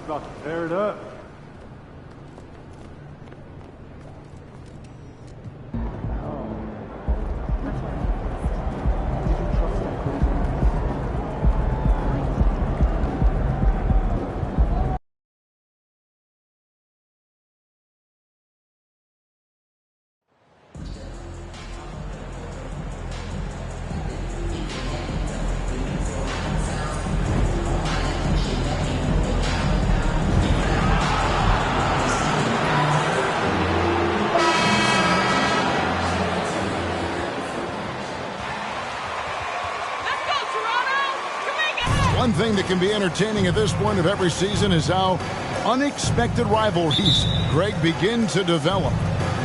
about to tear it up. One thing that can be entertaining at this point of every season is how unexpected rivalries, Greg, begin to develop.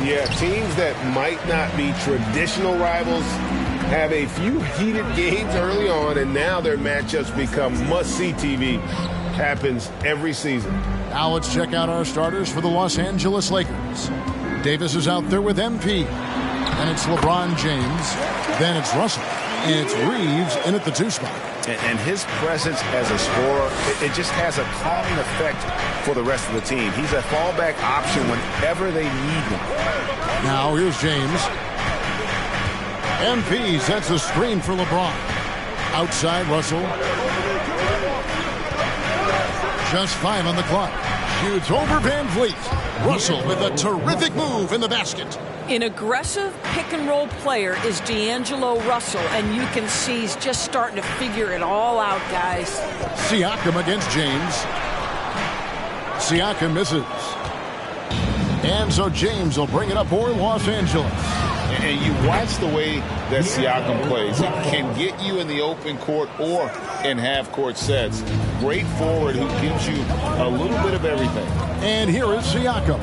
Yeah, teams that might not be traditional rivals have a few heated games early on, and now their matchups become must-see TV. Happens every season. Now let's check out our starters for the Los Angeles Lakers. Davis is out there with MP. Then it's LeBron James. Then it's Russell. And it's Reeves in at the 2 spot. And his presence as a scorer, it just has a calming effect for the rest of the team. He's a fallback option whenever they need him. Now here's James. MP sets the screen for LeBron. Outside Russell. Just 5 on the clock. Shoots over Van Vliet. Russell with a terrific move in the basket. An aggressive pick-and-roll player is D'Angelo Russell, and you can see he's just starting to figure it all out, guys. Siakam against James. Siakam misses. And so James will bring it up for Los Angeles. And you watch the way that Siakam plays. He can get you in the open court or in half-court sets. Great forward who gives you a little bit of everything. And here is Siakam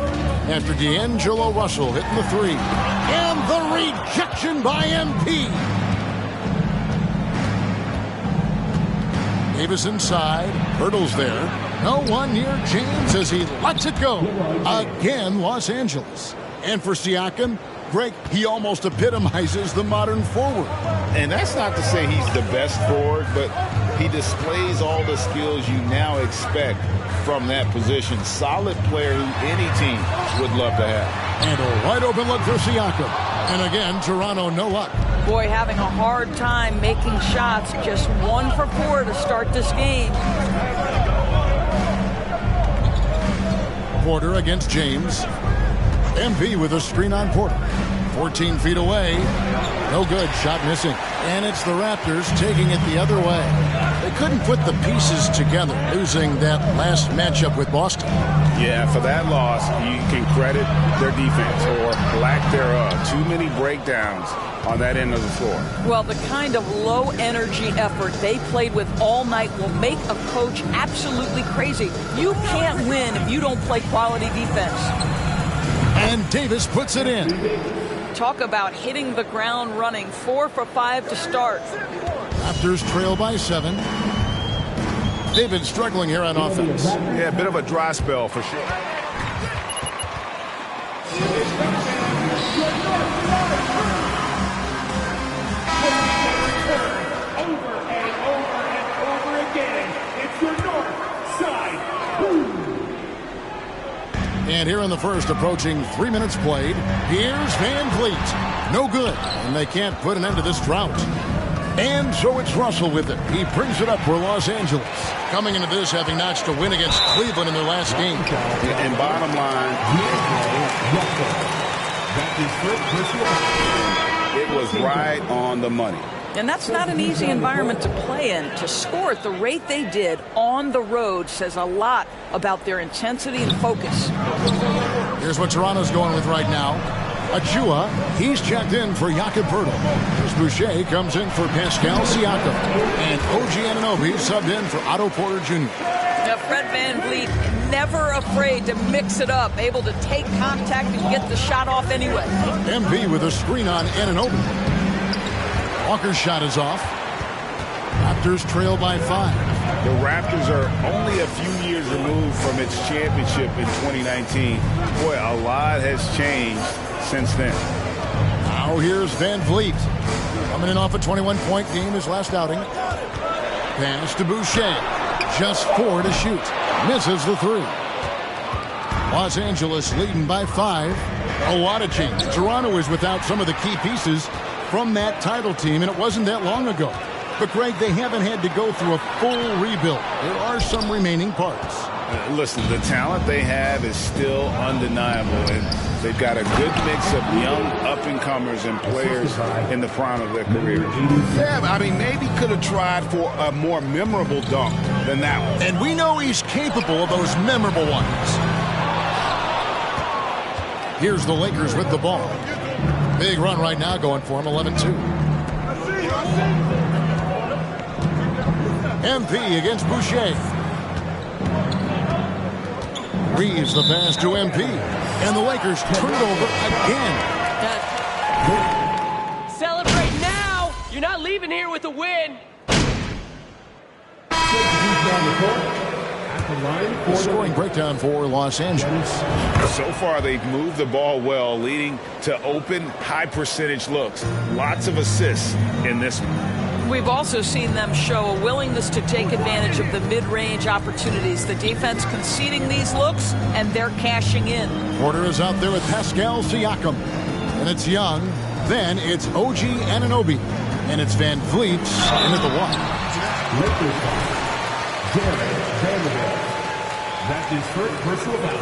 after D'Angelo Russell hitting the 3. And the rejection by MP. Davis inside. Hurdles there. No one near James as he lets it go. Again, Los Angeles. And for Siakam, Greg, he almost epitomizes the modern forward. And that's not to say he's the best forward, but he displays all the skills you now expect from that position. Solid player who any team would love to have. And a wide open look for Siakam. And again, Toronto no luck. Boy, having a hard time making shots. Just 1 for 4 to start this game. Porter against James. MP with a screen on Porter. 14 feet away. No good. Shot missing. And it's the Raptors taking it the other way. They couldn't put the pieces together, losing that last matchup with Boston. Yeah, for that loss, you can credit their defense or lack thereof. Too many breakdowns on that end of the floor. Well, the kind of low-energy effort they played with all night will make a coach absolutely crazy. You can't win if you don't play quality defense. And Davis puts it in. Talk about hitting the ground running. 4 for 5 to start. Raptors trail by 7. David struggling here on offense. Yeah, a bit of a dry spell for sure. Over and over again. It's your north side. Boom. And here in the first, approaching 3 minutes played, here's Van Vliet. No good, and they can't put an end to this drought. And so it's Russell with it. He brings it up for Los Angeles. Coming into this, having notched a win against Cleveland in their last game. And bottom line, it was right on the money. And that's not an easy environment to play in. To score at the rate they did on the road says a lot about their intensity and focus. Here's what Toronto's going with right now. Achua, he's checked in for Jakob Poeltl. As Boucher comes in for Pascal Siakam. And OG Anunoby subbed in for Otto Porter Jr. Now, Fred VanVleet, never afraid to mix it up, able to take contact and get the shot off anyway. MB with a screen on Anunoby. Walker's shot is off. Raptors trail by 5. The Raptors are only a few years removed from its championship in 2019. Boy, a lot has changed since then. Now here's Van Vliet. Coming in off a 21-point game his last outing. Pass to Boucher. Just 4 to shoot. Misses the three. Los Angeles leading by 5. A lot of change. Toronto is without some of the key pieces from that title team, and it wasn't that long ago. But, Greg, they haven't had to go through a full rebuild. There are some remaining parts. Listen, the talent they have is still undeniable, and they've got a good mix of young up-and-comers and players in the prime of their career. Yeah, I mean, maybe could have tried for a more memorable dunk than that one. And we know he's capable of those memorable ones. Here's the Lakers with the ball. Big run right now going for him, 11-2. MP against Boucher. Reeves the pass to MP. And the Lakers turn it over again. Celebrate now! You're not leaving here with a win. The scoring breakdown for Los Angeles. So far, they've moved the ball well, leading to open, high-percentage looks. Lots of assists in this one. We've also seen them show a willingness to take advantage of the mid-range opportunities. The defense conceding these looks, and they're cashing in. Porter is out there with Pascal Siakam. And it's Young. Then it's OG Anunoby. And it's Van Vliet into the one. That's his first personal foul.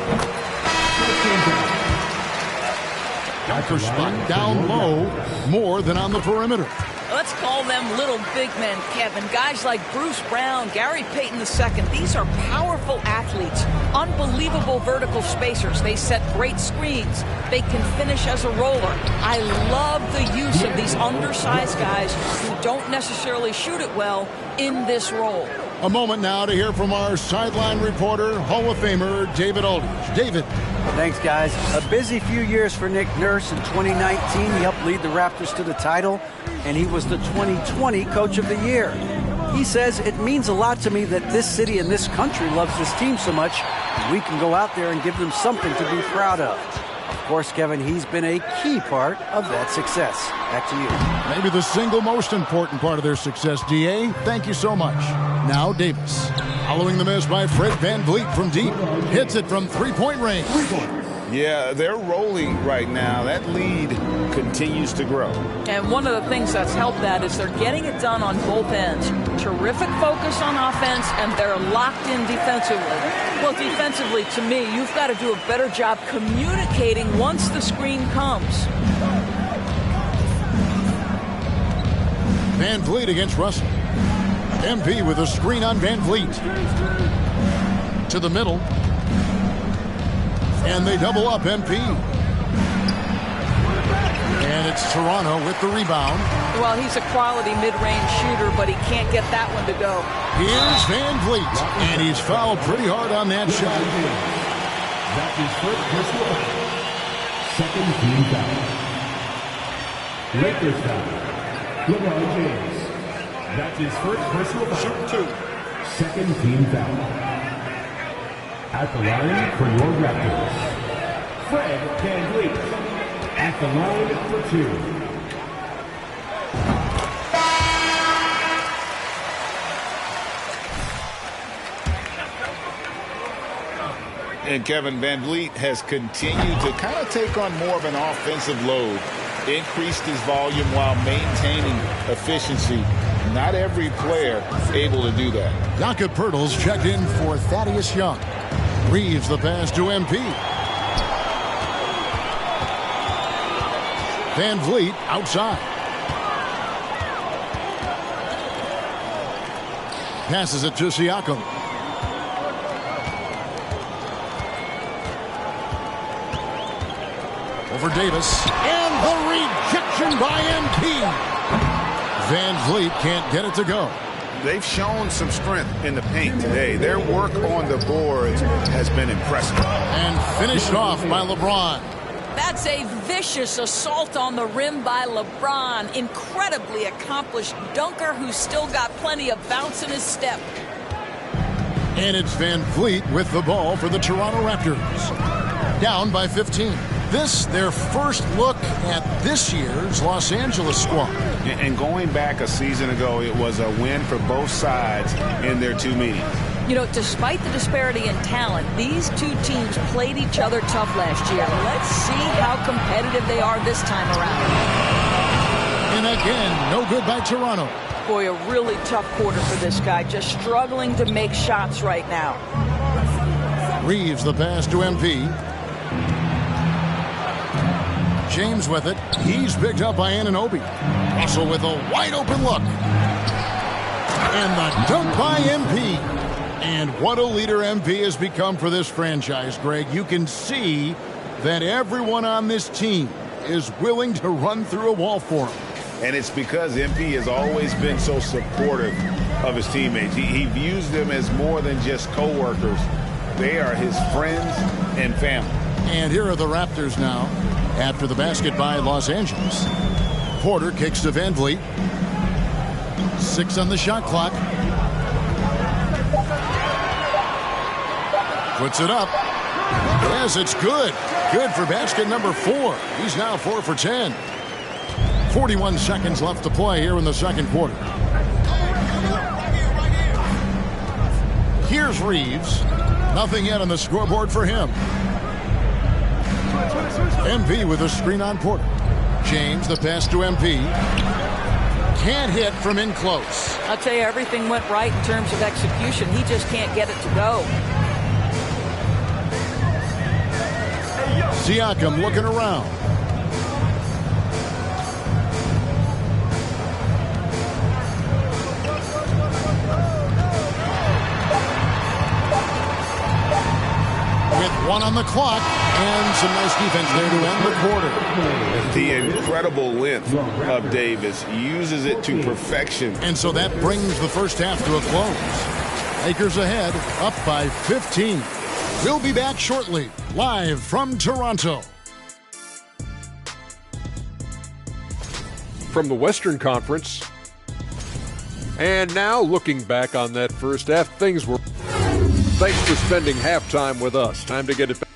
Dunker spot down low, more than on the perimeter. Let's call them little big men, Kevin. Guys like Bruce Brown, Gary Payton II. These are powerful athletes, unbelievable vertical spacers. They set great screens. They can finish as a roller. I love the use of these undersized guys who don't necessarily shoot it well in this role. A moment now to hear from our sideline reporter, Hall of Famer David Aldridge. David. Thanks, guys. A busy few years for Nick Nurse. In 2019, he helped lead the Raptors to the title, and he was the 2020 Coach of the Year. He says, it means a lot to me that this city and this country loves this team so much, and we can go out there and give them something to be proud of. Of course, Kevin, he's been a key part of that success. Back to you. Maybe the single most important part of their success, D.A. Thank you so much. Now Davis. Following the miss by Fred VanVleet from deep. Hits it from three-point range. Yeah, they're rolling right now. That lead continues to grow. And one of the things that's helped that is they're getting it done on both ends. Terrific focus on offense, and they're locked in defensively. Well, defensively, to me, you've got to do a better job communicating once the screen comes. VanVleet against Russell. MP with a screen on VanVleet. To the middle. And they double up MP. And it's Toronto with the rebound. Well, he's a quality mid-range shooter, but he can't get that one to go. Here's VanVleet. And he's fouled pretty hard on that shot. That's his first personal foul. Second team foul. Lakers foul. LeBron James. That's his first personal foul. Shoot two. Second team foul. At the line for your Raptors, Fred VanVleet. At the line for two. And Kevin VanVleet has continued to kind of take on more of an offensive load, increased his volume while maintaining efficiency. Not every player able to do that. Jakob Poeltl's checked in for Thaddeus Young. Reeves the pass to MP. VanVleet outside. Passes it to Siakam. Over Davis. And the rejection by MP. VanVleet can't get it to go. They've shown some strength in the paint today. Their work on the boards has been impressive. And finished off by LeBron. That's a vicious assault on the rim by LeBron. Incredibly accomplished dunker who's still got plenty of bounce in his step. And it's VanVleet with the ball for the Toronto Raptors. Down by 15. This, their first look at this year's Los Angeles squad. And going back a season ago, it was a win for both sides in their two meetings. You know, despite the disparity in talent, these two teams played each other tough last year. Let's see how competitive they are this time around. And again, no good by Toronto. Boy, a really tough quarter for this guy, just struggling to make shots right now. Reeves the pass to MP. James with it. He's picked up by Anunoby. Russell with a wide open look. And the dunk by MP. And what a leader MP has become for this franchise, Greg. You can see that everyone on this team is willing to run through a wall for him. And it's because MP has always been so supportive of his teammates. He views them as more than just co-workers. They are his friends and family. And here are the Raptors now after the basket by Los Angeles. Porter kicks to Van Vliet. 6 on the shot clock. Puts it up. Yes, it's good. Good for basket number 4. He's now 4 for 10. 41 seconds left to play here in the second quarter. Here's Reeves. Nothing yet on the scoreboard for him. MP with a screen on Porter. James, the pass to MP. Can't hit from in close. I'll tell you, everything went right in terms of execution. He just can't get it to go. Siakam looking around. With 1 on the clock and some nice defense there to end the quarter. The incredible length of Davis uses it to perfection. And so that brings the first half to a close. Lakers ahead, up by 15. We'll be back shortly, live from Toronto. From the Western Conference. And now, looking back on that first half, things were... Thanks for spending halftime with us. Time to get it back.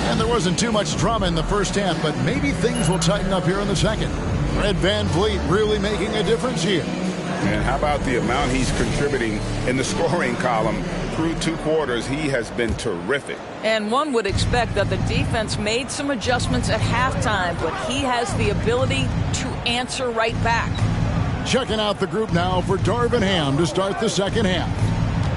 And there wasn't too much drama in the first half, but maybe things will tighten up here in the second. Fred Van Vliet really making a difference here. And how about the amount he's contributing in the scoring column? Through 2 quarters, he has been terrific. And one would expect that the defense made some adjustments at halftime, but he has the ability to answer right back. Checking out the group now for Darvin Ham to start the second half.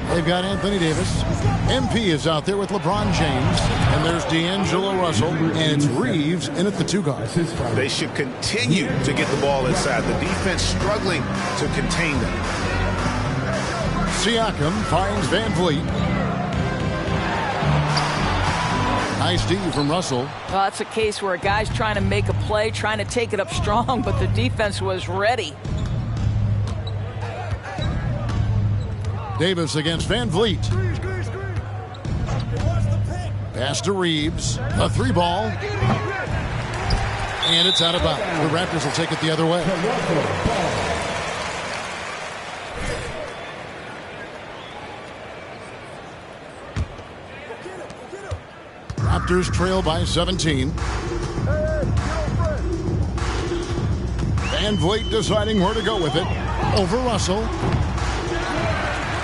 They've got Anthony Davis. MP is out there with LeBron James. And there's D'Angelo Russell. And it's Reeves in at the 2 guard. They should continue to get the ball inside. The defense struggling to contain them. Siakam finds Van Vliet. Nice D from Russell. Well, that's a case where a guy's trying to make a play, trying to take it up strong, but the defense was ready. Davis against Van Vliet. Pass to Reeves. A 3-ball. And it's out of bounds. The Raptors will take it the other way. Raptors trail by 17. Van Vliet deciding where to go with it. Over Russell.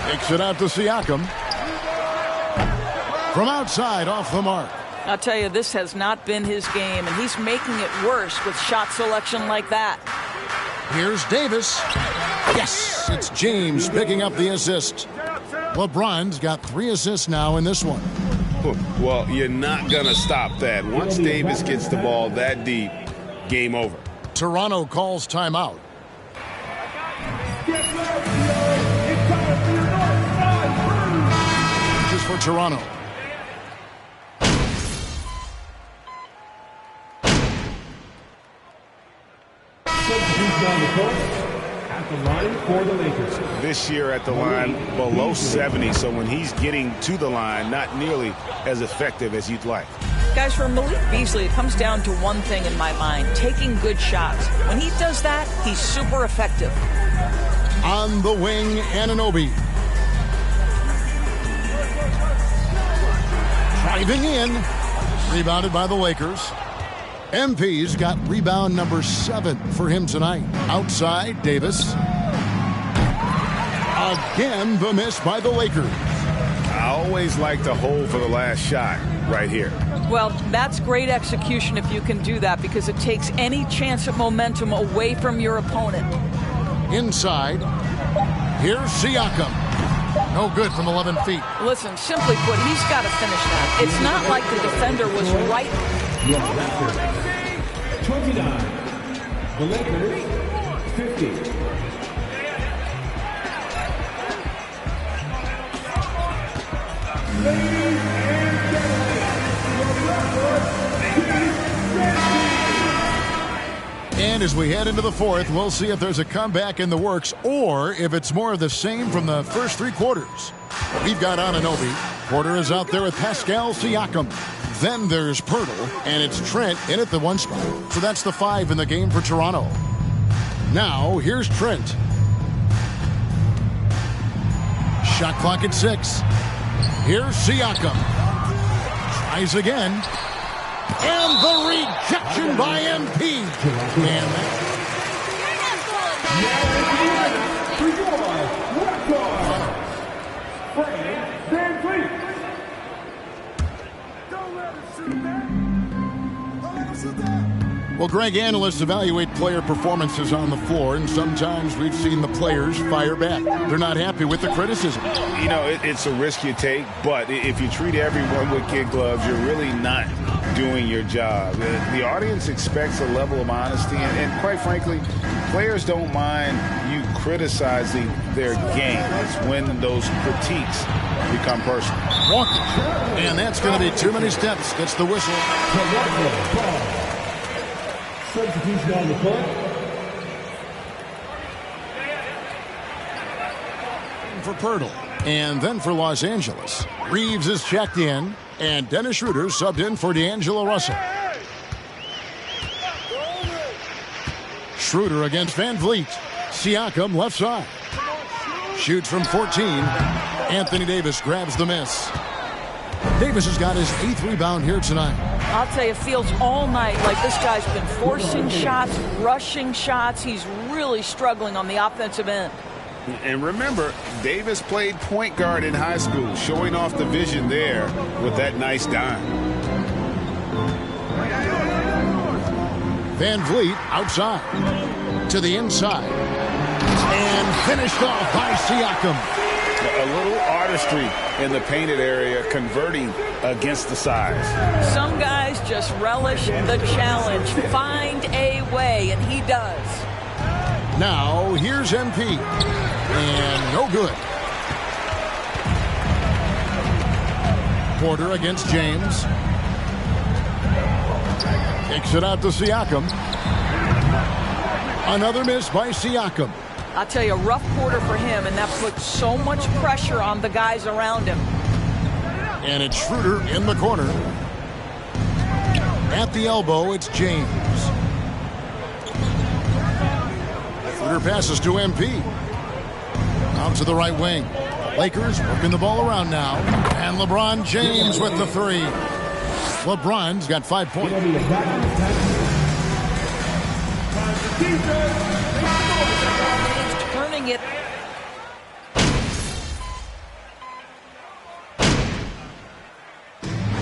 Takes it out to Siakam. From outside, off the mark. I'll tell you, this has not been his game, and he's making it worse with shot selection like that. Here's Davis. Yes, it's James picking up the assist. LeBron's got 3 assists now in this one. Well, you're not going to stop that. Once Davis gets the ball that deep, game over. Toronto calls timeout. Just for Toronto. At the line for the Lakers. This year at the line below 70, so when he's getting to the line, not nearly as effective as you'd like. Guys, for Malik Beasley, it comes down to one thing in my mind, taking good shots. When he does that, he's super effective. On the wing, Anunoby. Driving in. Rebounded by the Lakers. MP's got rebound number 7 for him tonight. Outside, Davis. Again, the miss by the Lakers. I always like to hold for the last shot right here. Well, that's great execution if you can do that, because it takes any chance of momentum away from your opponent. Inside. Here's Siakam. No good from 11 feet. Listen, simply put, he's got to finish that. It's not like the defender was right. Your Raptors, 29. The Lakers, 50. And as we head into the fourth, we'll see if there's a comeback in the works or if it's more of the same from the first 3 quarters. We've got Anunoby. Porter is out there with Pascal Siakam. Then there's Pirtle, and it's Trent in at the 1 spot. So that's the 5 in the game for Toronto. Now, here's Trent. Shot clock at 6. Here's Siakam. Tries again. And the rejection by MP. Well, Greg, analysts evaluate player performances on the floor, and sometimes we've seen the players fire back. They're not happy with the criticism. You know, it's a risk you take, but if you treat everyone with kid gloves, you're really not doing your job. The audience expects a level of honesty, and quite frankly, players don't mind you criticizing their game. It's when those critiques become personal. And that's going to be too many steps. Gets the whistle. Substitution on the court. For Pirtle. And then for Los Angeles, Reeves is checked in, and Dennis Schroeder subbed in for D'Angelo Russell. Schroeder against Van Vliet. Siakam left side. Shoots from 14. Anthony Davis grabs the miss. Davis has got his 8th rebound here tonight. I'll tell you, it feels all night like this guy's been forcing shots, rushing shots. He's really struggling on the offensive end. And remember, Davis played point guard in high school, showing off the vision there with that nice dime. Van Vliet outside to the inside and finished off by Siakam. A little artistry in the painted area, converting against the size. Some guys just relish the challenge, find a way, and he does. Now here's MP, and no good. Porter against James. Kicks it out to Siakam. Another miss by Siakam. I'll tell you, a rough quarter for him, and that puts so much pressure on the guys around him. And it's Schroeder in the corner. At the elbow, it's James. Schroeder passes to MP. Out to the right wing. Lakers working the ball around now. And LeBron James with the 3. LeBron's got 5 points. Turning it.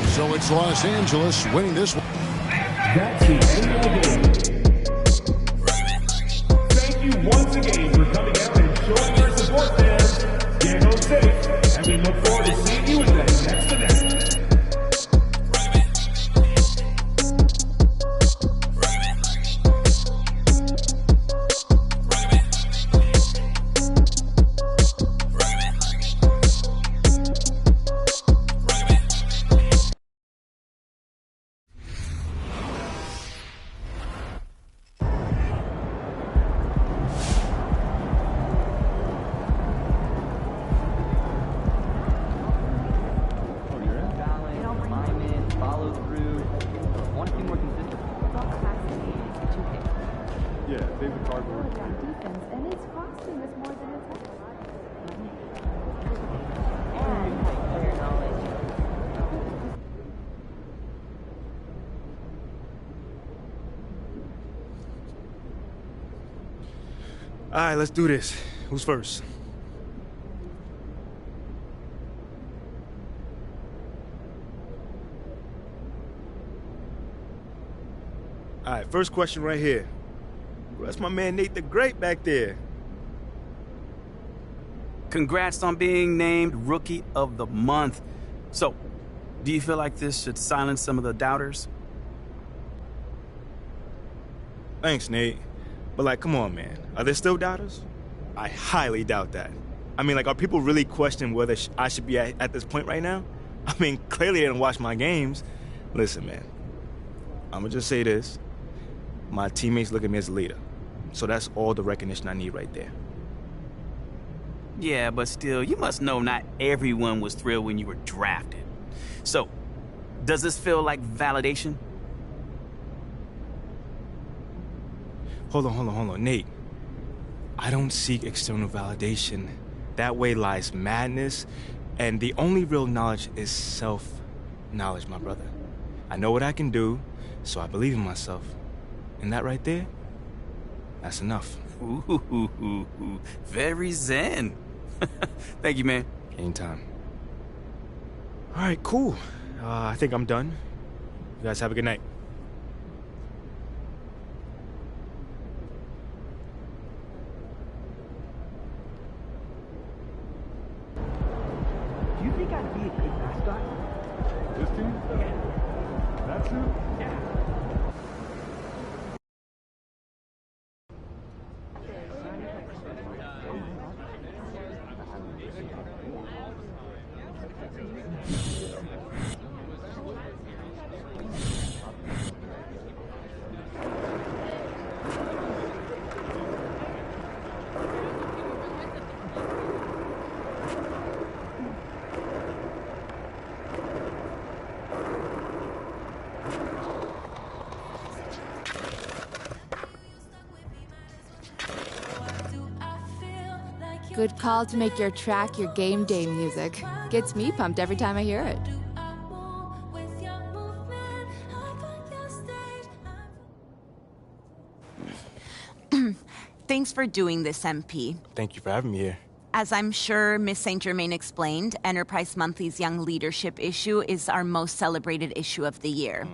So it's Los Angeles winning this one. That's the end of the game. Thank you once again for coming out and showing your support, fans. Get home safe, and we look forward to seeing you in the next event. All right, let's do this. Who's first? All right, first question right here. That's my man Nate the Great back there. Congrats on being named Rookie of the Month. So, do you feel like this should silence some of the doubters? Thanks, Nate. But, like, come on, man. Are there still doubters? I highly doubt that. I mean, like, are people really questioning whether I should be at this point right now? I mean, clearly they didn't watch my games. Listen, man. I'm gonna just say this. My teammates look at me as a leader. So that's all the recognition I need right there. Yeah, but still, you must know not everyone was thrilled when you were drafted. So, does this feel like validation? Hold on, Nate. I don't seek external validation. That way lies madness, and the only real knowledge is self-knowledge, my brother. I know what I can do, so I believe in myself. And that right there, that's enough. Ooh, very zen. Thank you, man. Anytime. All right, cool. I think I'm done. You guys have a good night. Do you think I'd be a good mascot? This team? Yeah. That's it? Yeah. Good call to make your track your game day music. Gets me pumped every time I hear it. Thanks for doing this, MP. Thank you for having me here. As I'm sure Miss St. Germain explained, Enterprise Monthly's Young Leadership issue is our most celebrated issue of the year.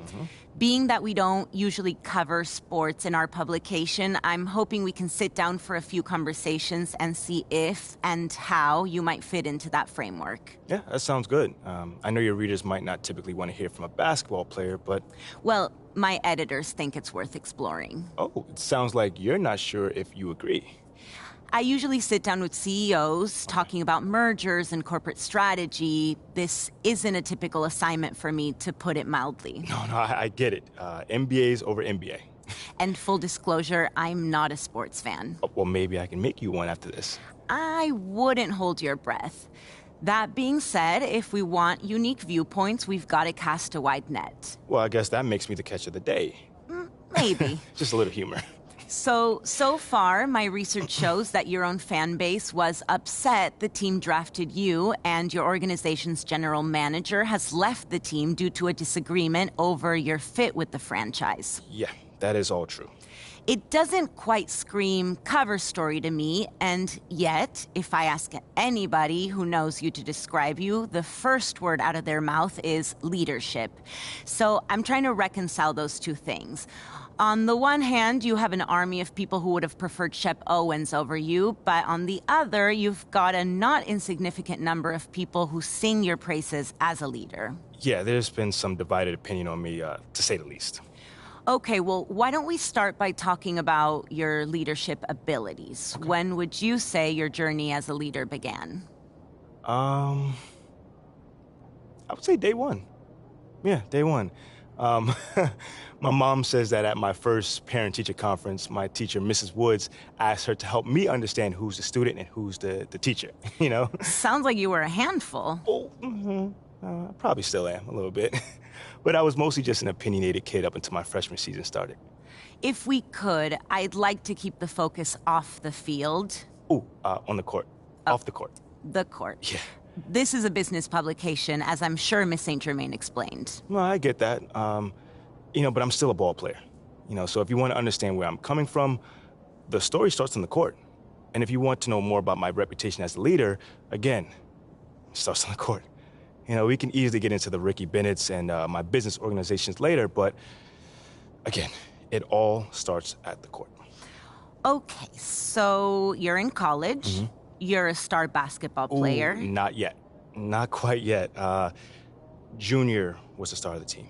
Being that we don't usually cover sports in our publication, I'm hoping we can sit down for a few conversations and see if and how you might fit into that framework. Yeah, that sounds good. I know your readers might not typically want to hear from a basketball player, but... Well, my editors think it's worth exploring. Oh, it sounds like you're not sure if you agree. I usually sit down with CEOs talking about mergers and corporate strategy. This isn't a typical assignment for me, to put it mildly. No, I get it. MBA's over MBA. And full disclosure, I'm not a sports fan. Oh, well, maybe I can make you one after this. I wouldn't hold your breath. That being said, if we want unique viewpoints, we've got to cast a wide net. Well, I guess that makes me the catch of the day. Maybe. Just a little humor. So far, my research shows that your own fan base was upset the team drafted you, and your organization's general manager has left the team due to a disagreement over your fit with the franchise. Yeah, that is all true. It doesn't quite scream cover story to me, and yet, if I ask anybody who knows you to describe you, the first word out of their mouth is leadership. So I'm trying to reconcile those two things. On the one hand, you have an army of people who would have preferred Shep Owens over you, but on the other, you've got a not insignificant number of people who sing your praises as a leader. Yeah, there's been some divided opinion on me, to say the least. Okay, well, why don't we start by talking about your leadership abilities? Okay. When would you say your journey as a leader began? I would say day one. Yeah, day one. My mom says that at my first parent-teacher conference, my teacher, Mrs. Woods, asked her to help me understand who's the student and who's the teacher, you know? Sounds like you were a handful. Oh, I probably still am, a little bit. But I was mostly just an opinionated kid up until my freshman season started. If we could, I'd like to keep the focus off the field. Ooh, on the court. Off the court. The court. Yeah. This is a business publication, as I'm sure Miss St. Germain explained. Well, I get that. But I'm still a ball player. So if you want to understand where I'm coming from, the story starts on the court. And if you want to know more about my reputation as a leader, again, it starts on the court. You know, we can easily get into the Ricky Bennett's and my business organizations later, but again, it all starts at the court. Okay, so you're in college. You're a star basketball player. Ooh, not yet. Not quite yet. Junior was the star of the team.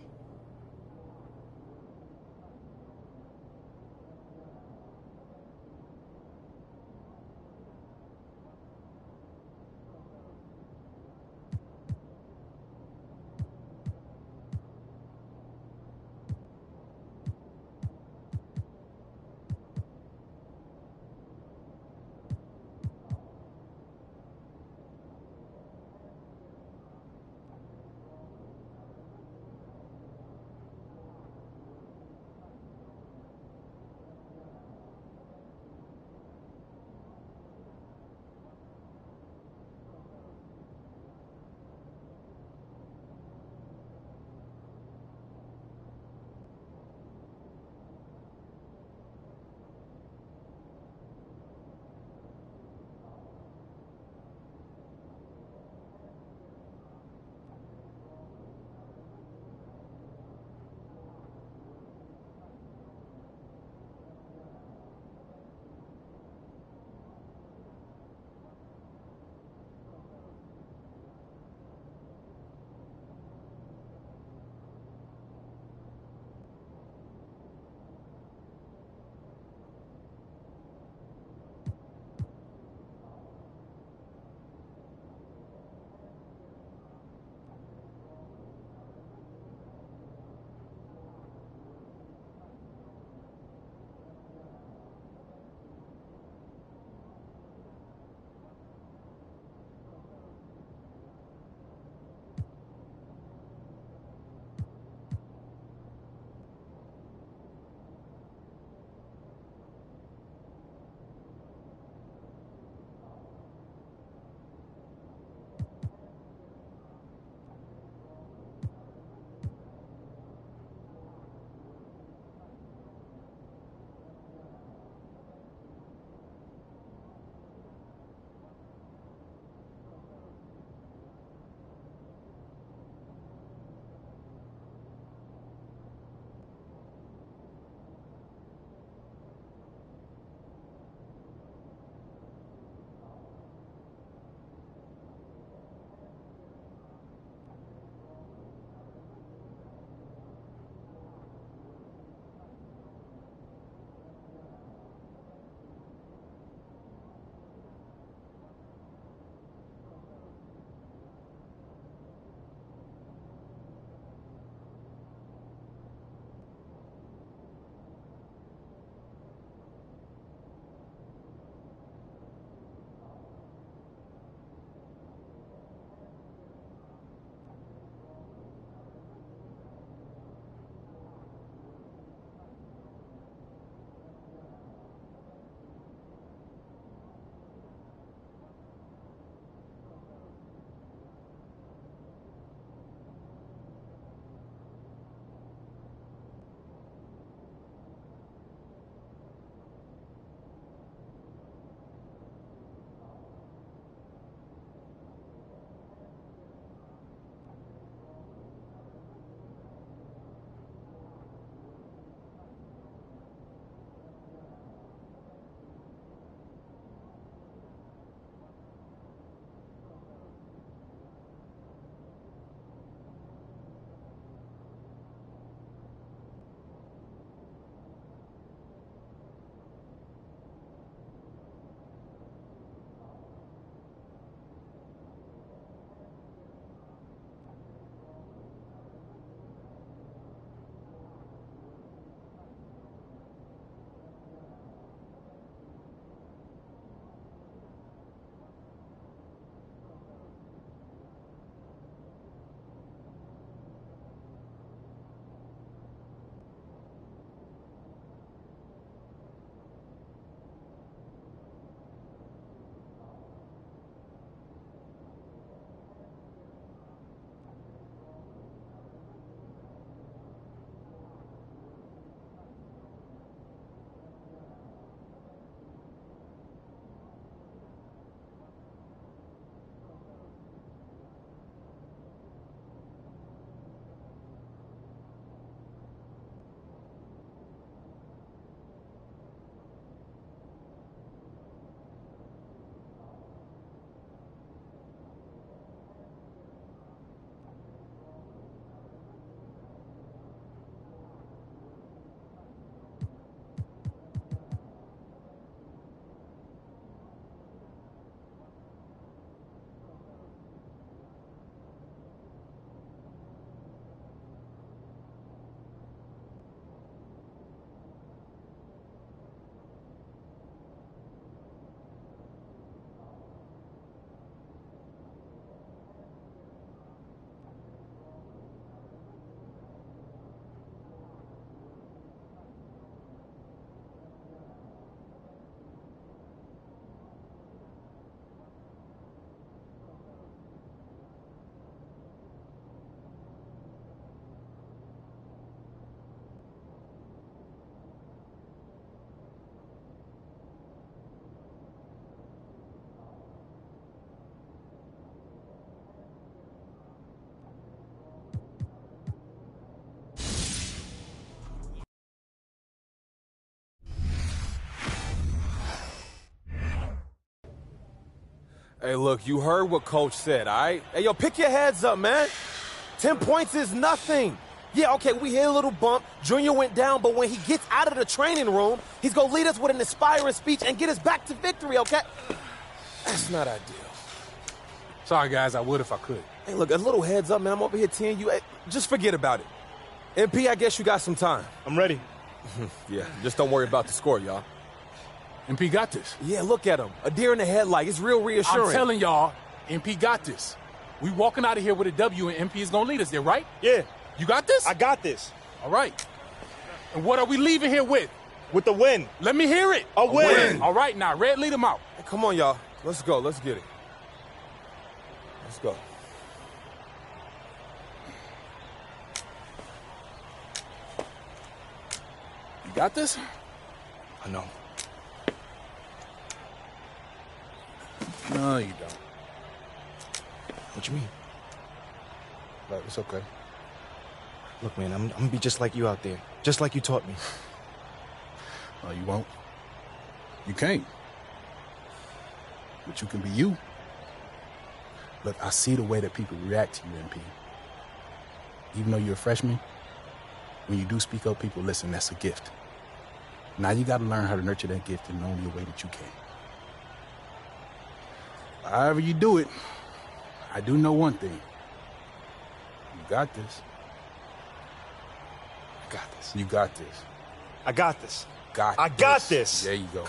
Hey, look, you heard what Coach said, all right? Hey, yo, pick your heads up, man. 10 points is nothing. Yeah, okay, we hit a little bump. Junior went down, but when he gets out of the training room, he's going to lead us with an inspiring speech and get us back to victory, okay? That's not ideal. Sorry, guys, I would if I could. Hey, look, a little heads up, man. I'm over here teeing you. Hey, just forget about it. MP, I guess you got some time. I'm ready. Yeah, just don't worry about the score, y'all. MP got this. Yeah, look at him. A deer in the headlight. It's real reassuring. I'm telling y'all, MP got this. We walking out of here with a W, and MP is going to lead us there, right? Yeah. You got this? I got this. All right. And what are we leaving here with? With the win. Let me hear it. A win. All right, now, Red, lead them out. Hey, come on, y'all. Let's go. Let's get it. Let's go. You got this? I know. No, you don't. What you mean? But it's okay. Look, man, I'm gonna be just like you out there. Just like you taught me. No, you won't. You can't. But you can be you. Look, I see the way that people react to you, MP. Even though you're a freshman, when you do speak up, people listen. That's a gift. Now you got to learn how to nurture that gift in the only way that you can. However you do it, I do know one thing. You got this. I got this. You got this. I got this. I got this. There you go.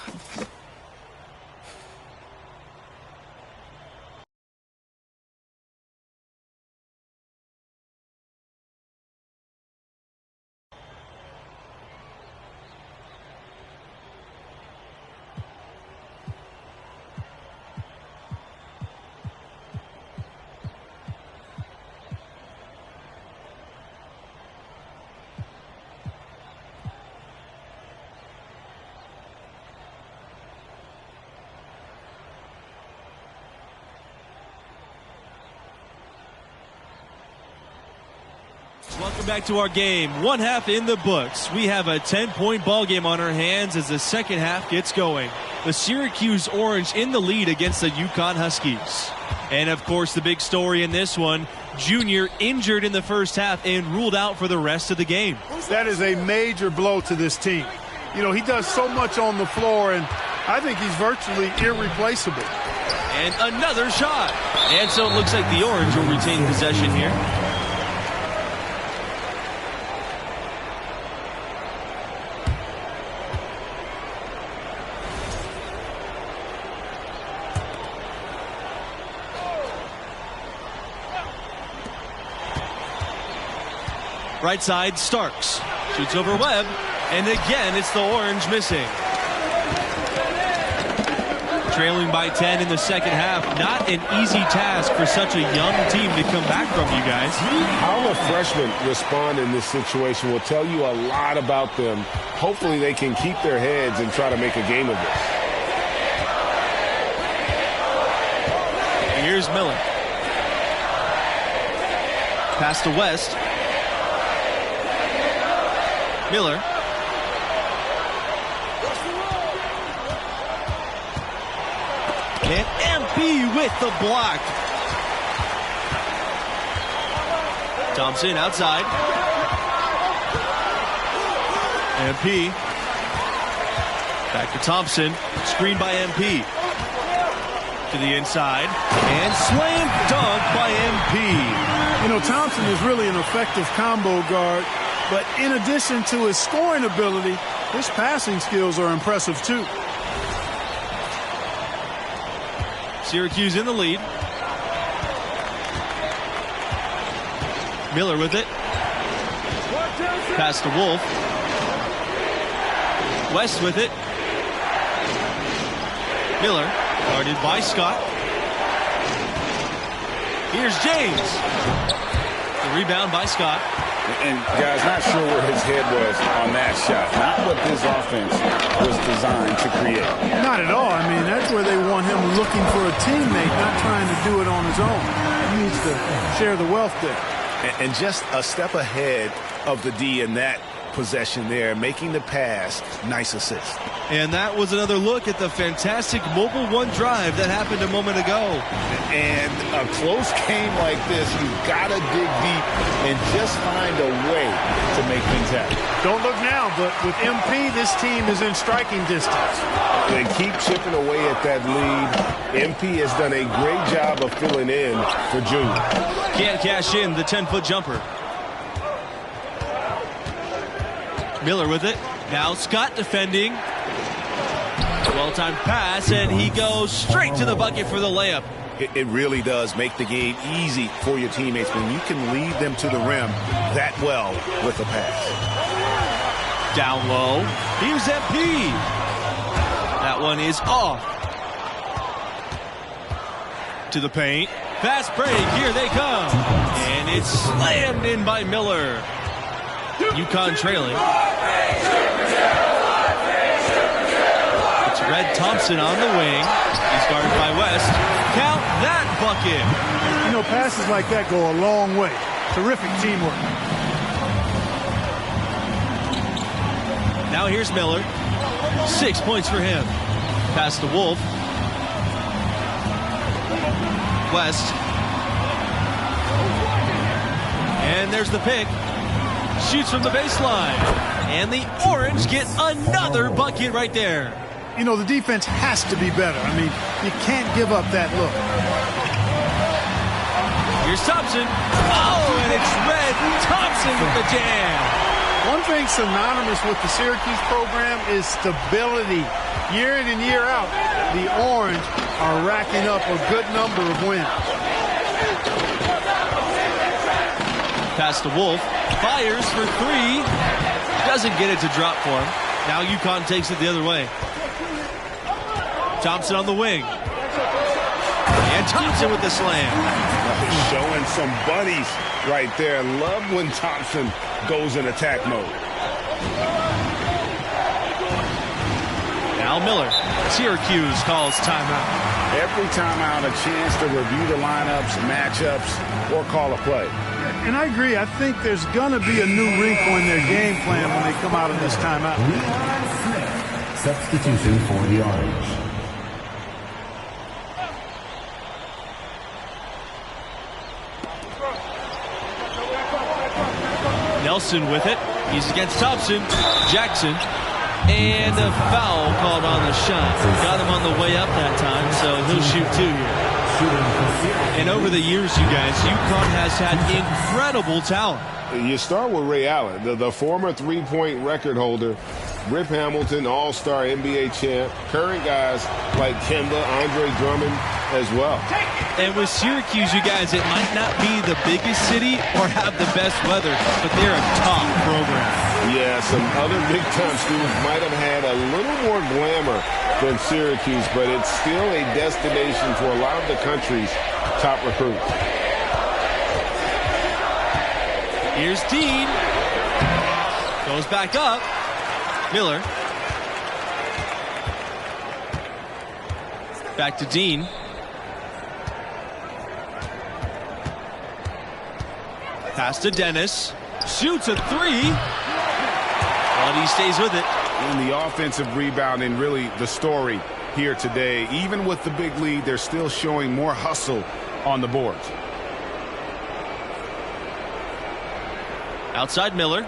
Welcome back to our game. One half in the books. We have a 10-point ball game on our hands as the second half gets going. The Syracuse Orange in the lead against the UConn Huskies. And, of course, the big story in this one, Junior injured in the first half and ruled out for the rest of the game. That is a major blow to this team. You know, he does so much on the floor, and I think he's virtually irreplaceable. And another shot. And so it looks like the Orange will retain possession here. Right side, Starks. Shoots over Webb. And again, it's the Orange missing. Trailing by 10 in the second half. Not an easy task for such a young team to come back from, you guys. How a freshman respond in this situation will tell you a lot about them. Hopefully they can keep their heads and try to make a game of this. Here's Miller. Pass to West. Miller. And MP with the block. Thompson outside. MP. Back to Thompson. Screen by MP. To the inside. And slam dunk by MP. You know, Thompson is really an effective combo guard. But in addition to his scoring ability, his passing skills are impressive, too. Syracuse in the lead. Miller with it. Pass to Wolf. West with it. Miller, guarded by Scott. Here's James. The rebound by Scott. And, guys, not sure where his head was on that shot. Not what this offense was designed to create. Not at all. I mean, that's where they want him looking for a teammate, not trying to do it on his own. He needs to share the wealth there. And just a step ahead of the D in that possession there, making the pass. Nice assist. And that was another look at the fantastic Mobile One drive that happened a moment ago. And a close game like this, you've got to dig deep and just find a way to make things happen. Don't look now, but with MP, this team is in striking distance. They keep chipping away at that lead. MP has done a great job of filling in for Junior. Can't cash in the 10-foot jumper. Miller with it. Now Scott defending. Well-timed pass, and he goes straight to the bucket for the layup. It really does make the game easy for your teammates when you can lead them to the rim that well with a pass. Down low. Here's MP. That one is off. To the paint. Fast break. Here they come. And it's slammed in by Miller. UConn trailing. It's Red Thompson on the wing. He's guarded by West. Count that bucket. You know, passes like that go a long way. Terrific teamwork. Now here's Miller. 6 points for him. Pass to Wolf. West. And there's the pick. Shoots from the baseline. And the Orange get another bucket right there. You know, the defense has to be better. I mean, you can't give up that look. Here's Thompson. Oh, and it's Red Thompson with the jam. One thing synonymous with the Syracuse program is stability. Year in and year out, the Orange are racking up a good number of wins. Pass to Wolf. Fires for three. Doesn't get it to drop for him. Now UConn takes it the other way. Thompson on the wing. And Thompson with the slam. Showing some buddies right there. Love when Thompson goes in attack mode. Now Miller. Syracuse calls timeout. Every timeout, a chance to review the lineups, matchups, or call a play. And I agree. I think there's going to be a new wrinkle in their game plan when they come out of this timeout. Substitution for the Orange. Nelson with it. He's against Thompson. Jackson. And a foul called on the shot. Got him on the way up that time, so he'll shoot two here. And over the years, you guys, UConn has had incredible talent. You start with Ray Allen, the former three-point record holder. Rip Hamilton, all-star NBA champ. Current guys like Kemba, Andre Drummond as well. And with Syracuse, you guys, it might not be the biggest city or have the best weather, but they're a top program. Yeah, some other big-time schools might have had a little more glamour than Syracuse, but it's still a destination for a lot of the country's top recruits. Here's Dean. Goes back up. Miller. Back to Dean. Pass to Dennis. Shoots a three. But he stays with it. And the offensive rebounding, really the story here today. Even with the big lead, they're still showing more hustle on the boards. Outside Miller.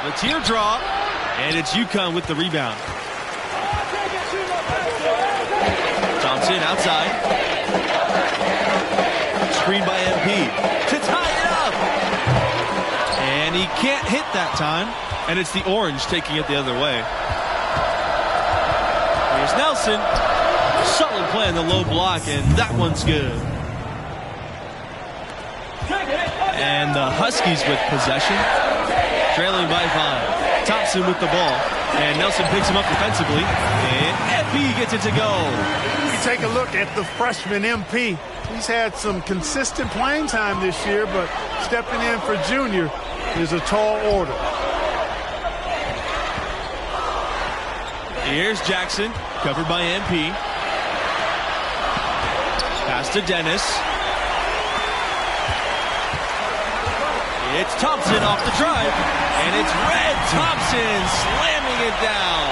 The teardrop. And it's UConn with the rebound. Thompson outside. Screen by MP. To tie it up. And he can't hit that time. And it's the Orange taking it the other way. Here's Nelson. Solid play on the low block, and that one's good. And the Huskies with possession. Trailing by 5. Thompson with the ball. And Nelson picks him up defensively. And MP gets it to go. You take a look at the freshman MP. He's had some consistent playing time this year, but stepping in for junior is a tall order. Here's Jackson, covered by MP. Pass to Dennis. It's Thompson off the drive, and it's Red Thompson slamming it down.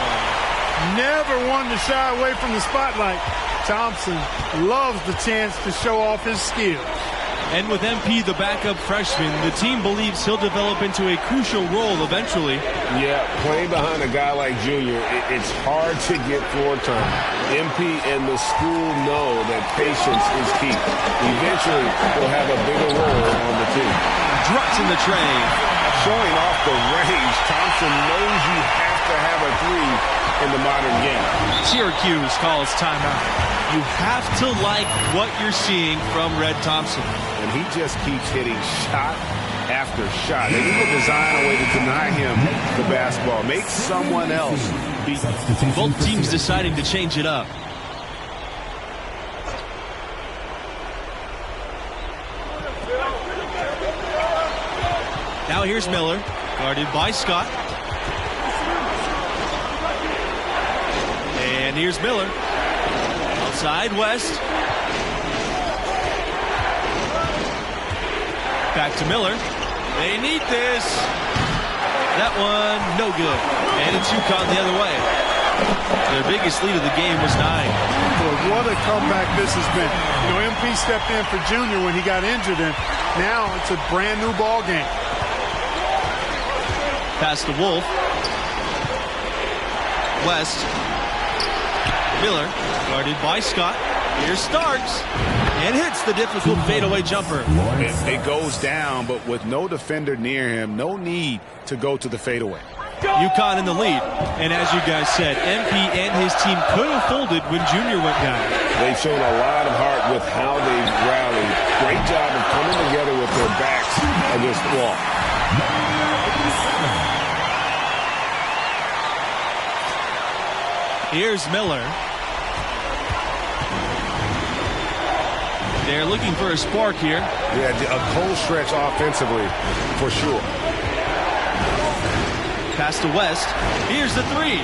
Never one to shy away from the spotlight. Thompson loves the chance to show off his skills. And with MP, the backup freshman, the team believes he'll develop into a crucial role eventually. Yeah, playing behind a guy like Junior, it's hard to get floor time. MP and the school know that patience is key. Eventually, he'll have a bigger role on the team. Drops in the tray. Showing off the range, Thompson knows you have to have a three in the modern game. Syracuse calls timeout. You have to like what you're seeing from Red Thompson. And he just keeps hitting shot after shot. They need to design a way to deny him the basketball. Make someone else beat him. Both teams deciding to change it up. Now here's Miller, guarded by Scott. And here's Miller. Outside West. Back to Miller. They need this. That one, no good. And it's UConn the other way. Their biggest lead of the game was 9. Boy, what a comeback this has been. You know, MP stepped in for Junior when he got injured, and now it's a brand new ball game. Pass to Wolf. West. Miller, guarded by Scott. Here's Starks. And hits the difficult fadeaway jumper. It goes down, but with no defender near him, no need to go to the fadeaway. UConn in the lead. And as you guys said, MP and his team could have folded when Junior went down. They've shown a lot of heart with how they've rallied. Great job of coming together with their backs against the wall. Here's Miller. They're looking for a spark here. Yeah, a cold stretch offensively, for sure. Pass to West. Here's the three.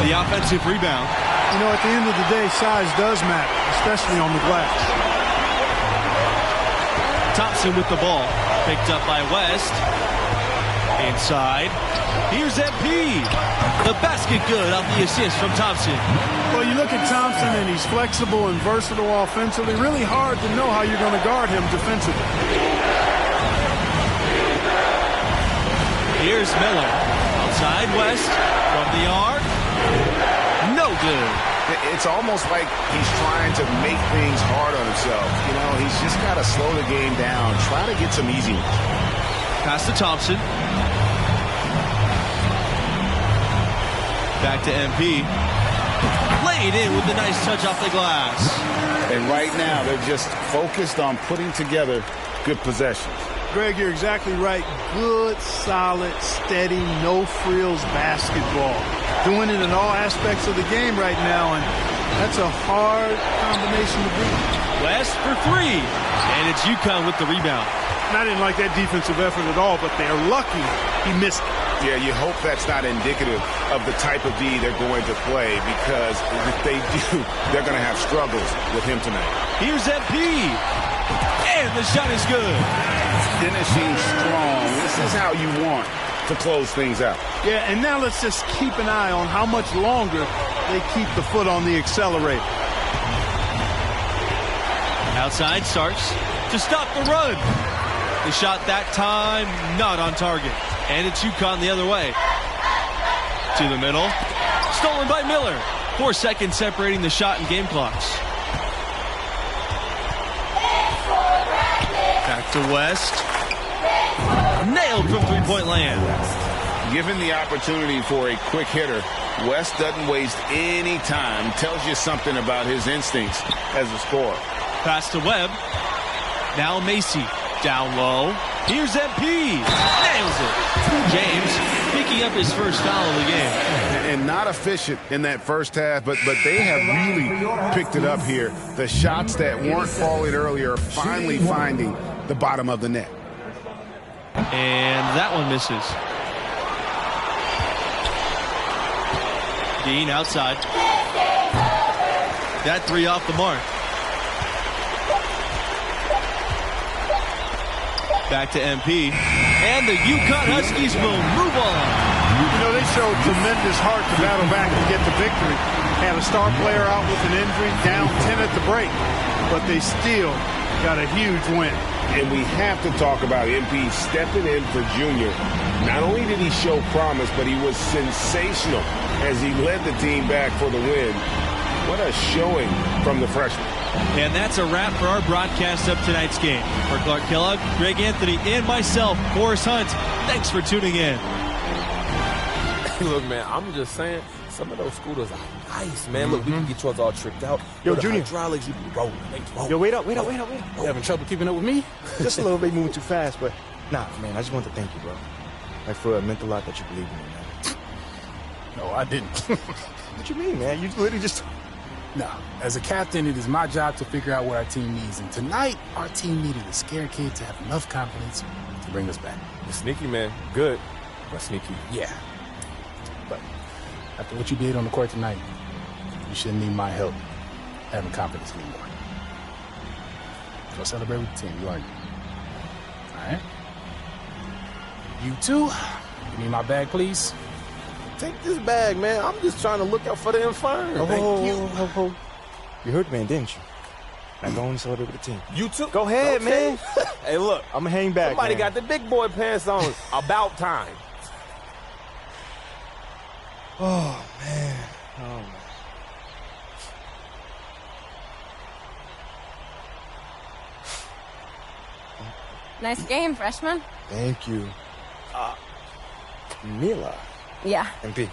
The offensive rebound. You know, at the end of the day, size does matter, especially on the glass. Thompson with the ball. Picked up by West. Inside. Here's MP. The basket good off the assist from Thompson. Well, you look at Thompson, and he's flexible and versatile offensively. Really hard to know how you're going to guard him defensively. Here's Miller. Outside West. From the arc. No good. It's almost like he's trying to make things hard on himself. You know, he's just got to slow the game down. Try to get some easy ones. Pass to Thompson. Back to MP. Laid in with a nice touch off the glass. And right now, they're just focused on putting together good possessions. Greg, you're exactly right. Good, solid, steady, no-frills basketball. Doing it in all aspects of the game right now, and that's a hard combination to beat. West for three. And it's UConn with the rebound. And I didn't like that defensive effort at all, but they're lucky he missed it. Yeah, you hope that's not indicative of the type of D they're going to play, because if they do, they're going to have struggles with him tonight. Here's MP. And the shot is good. Finishing strong. This is how you want to close things out. Yeah, and now let's just keep an eye on how much longer they keep the foot on the accelerator. Outside Starks to stop the run. The shot that time not on target. And it's UConn the other way. To the middle. Stolen by Miller. 4 seconds separating the shot and game clocks. Back to West. Nailed from three-point land. Given the opportunity for a quick hitter, West doesn't waste any time. Tells you something about his instincts as a scorer. Pass to Webb. Now Macy. Down low. Here's MP. Nails it. James picking up his first foul of the game. And not efficient in that first half, but they have really picked it up here. The shots that weren't falling earlier are finally finding the bottom of the net. And that one misses. Dean outside. That three off the mark. Back to MP. And the UConn Huskies will move on. You know, they showed tremendous heart to battle back and get the victory. Had a star player out with an injury, down 10 at the break. But they still got a huge win. And we have to talk about MP stepping in for Junior. Not only did he show promise, but he was sensational as he led the team back for the win. What a showing from the freshman. And that's a wrap for our broadcast of tonight's game. For Clark Kellogg, Greg Anthony, and myself, Forrest Hunt, thanks for tuning in. Look, man, I'm just saying, some of those scooters are nice, man. Look, we can get yours all tricked out. Yo, the Junior. hydraulics, you be rolling. Yo, wait up. You having trouble keeping up with me? Just a little bit moving too fast, but nah, man, I just want to thank you, bro. Like, for real, it meant a lot that you believe in me, man. No, I didn't. What you mean, man? You literally just... No, as a captain, it is my job to figure out what our team needs. And tonight, our team needed a scared kid to have enough confidence to bring us back. You're sneaky, man. Good, but sneaky. Yeah. But after what you did on the court tonight, you shouldn't need my help having confidence anymore. Go celebrate with the team. You earned it. All right? You too. Give me my bag, please. Take this bag, man. I'm just trying to look out for the infirm. Oh. You heard me, didn't you? Now go and celebrate with the team. You too? Go ahead, man. Hey, look. I'm going to hang back, Somebody man. got the big boy pants on. About time. Oh, man. Oh, man. Nice game, freshman. Thank you. Mila. Yeah, MP.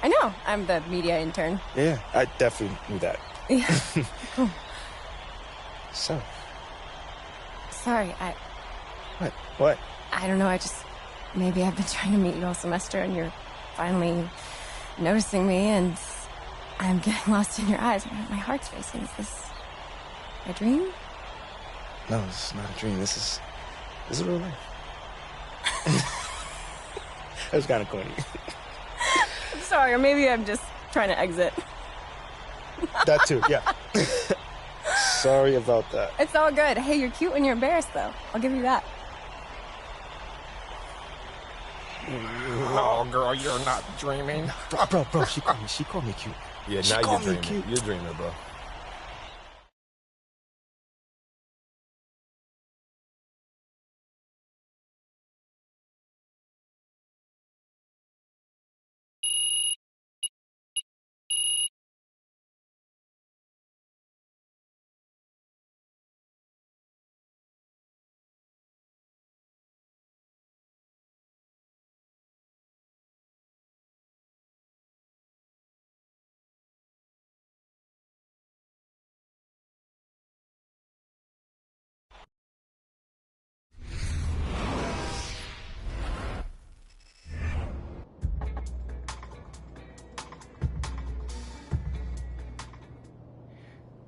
I know. I'm the media intern. Yeah, I definitely knew that. Yeah. Cool. So, Sorry, what? I don't know. Maybe I've been trying to meet you all semester and you're finally noticing me and I'm getting lost in your eyes. My heart's racing. Is this a dream? No, this is not a dream. This is real life. That was kind of corny. I'm sorry, or maybe I'm just trying to exit. That too, yeah. Sorry about that. It's all good. Hey, you're cute when you're embarrassed, though. I'll give you that. No, girl, you're not dreaming. Bro, she called me cute. Yeah, She now called you're me dreaming. cute. You're dreaming, bro.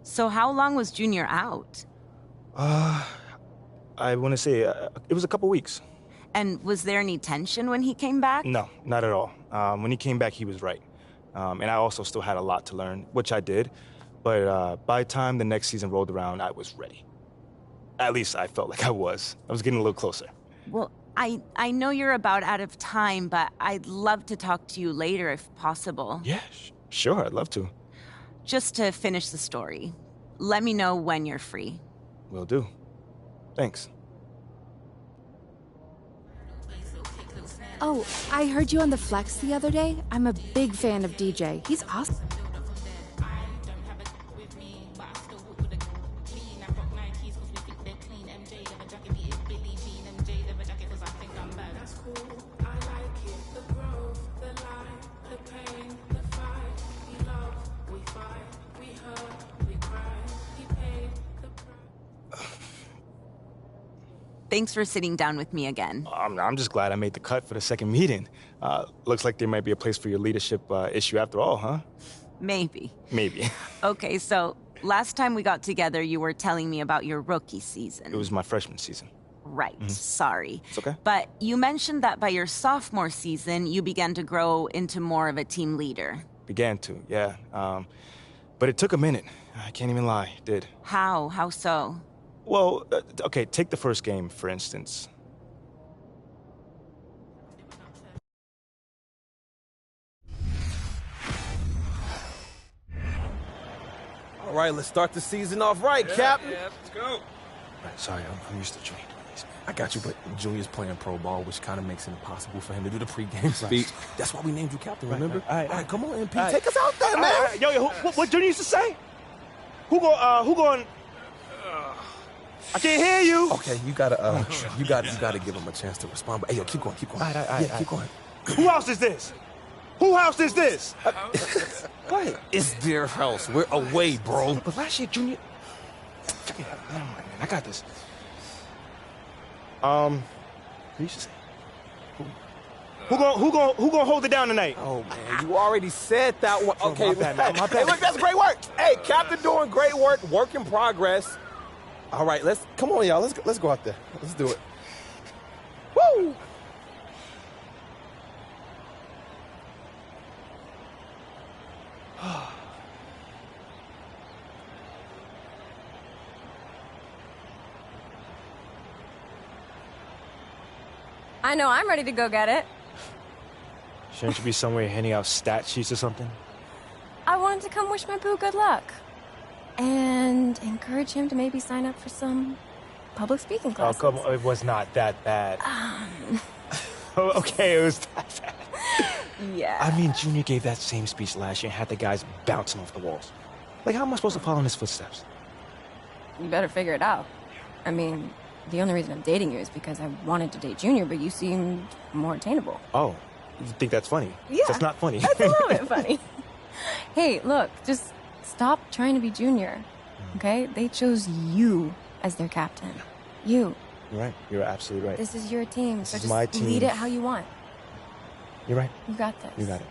So how long was Junior out? I want to say it was a couple weeks. And was there any tension when he came back? No, not at all. When he came back, he was right. And I also still had a lot to learn, which I did. But by the time the next season rolled around, I was ready. At least I felt like I was. I was getting a little closer. Well, I know you're about out of time, but I'd love to talk to you later if possible. Yeah, sure, I'd love to. Just to finish the story. Let me know when you're free. Will do. Thanks. Oh, I heard you on the Flex the other day. I'm a big fan of DJ. He's awesome. Thanks for sitting down with me again. I'm just glad I made the cut for the second meeting. Looks like there might be a place for your leadership issue after all, huh? Maybe. Maybe. Okay, so last time we got together, you were telling me about your rookie season. It was my freshman season. Right, sorry. It's okay. But you mentioned that by your sophomore season, you began to grow into more of a team leader. Began to, yeah. But it took a minute. I can't even lie, it did. How? How so? Well, okay, take the first game, for instance. All right, let's start the season off right, Captain. Yeah, let's go. Right, sorry, I'm used to Junior doing this. I got you, but Junior's playing pro ball, which kind of makes it impossible for him to do the pregame speech. That's why we named you captain, remember? All right, come on, MP. Right. Take us out there, man. Yo, what Junior used to say? Who going? I can't hear you. Okay, you gotta give him a chance to respond. But hey, yo, keep going. All right. Keep going. Who house is this? Who house is this? What? It's their house. We're away, bro. But last year, Junior. Never mind, man. I got this. Who used to say? Who gonna hold it down tonight? Oh man, you already said that one. Okay, my bad. Hey, look, that's great work. Hey, Captain, doing great work. Work in progress. All right, come on, y'all. Let's go out there. Let's do it. Woo! I know I'm ready to go get it. Shouldn't you be somewhere handing out stat sheets or something? I wanted to come wish my boo good luck. And encourage him to maybe sign up for some public speaking classes. Oh, come on. It was not that bad. Okay, it was that bad. Yeah. I mean, Junior gave that same speech last year and had the guys bouncing off the walls. Like, how am I supposed to follow in his footsteps? You better figure it out. I mean, the only reason I'm dating you is because I wanted to date Junior, but you seemed more attainable. Oh, you think that's funny? Yeah. That's not funny. That's a little bit funny. Hey, look, just stop trying to be Junior, okay? They chose you as their captain. You. You're right. You're absolutely right. This is your team, This so is just my team. lead it how you want. You're right. You got this. You got it.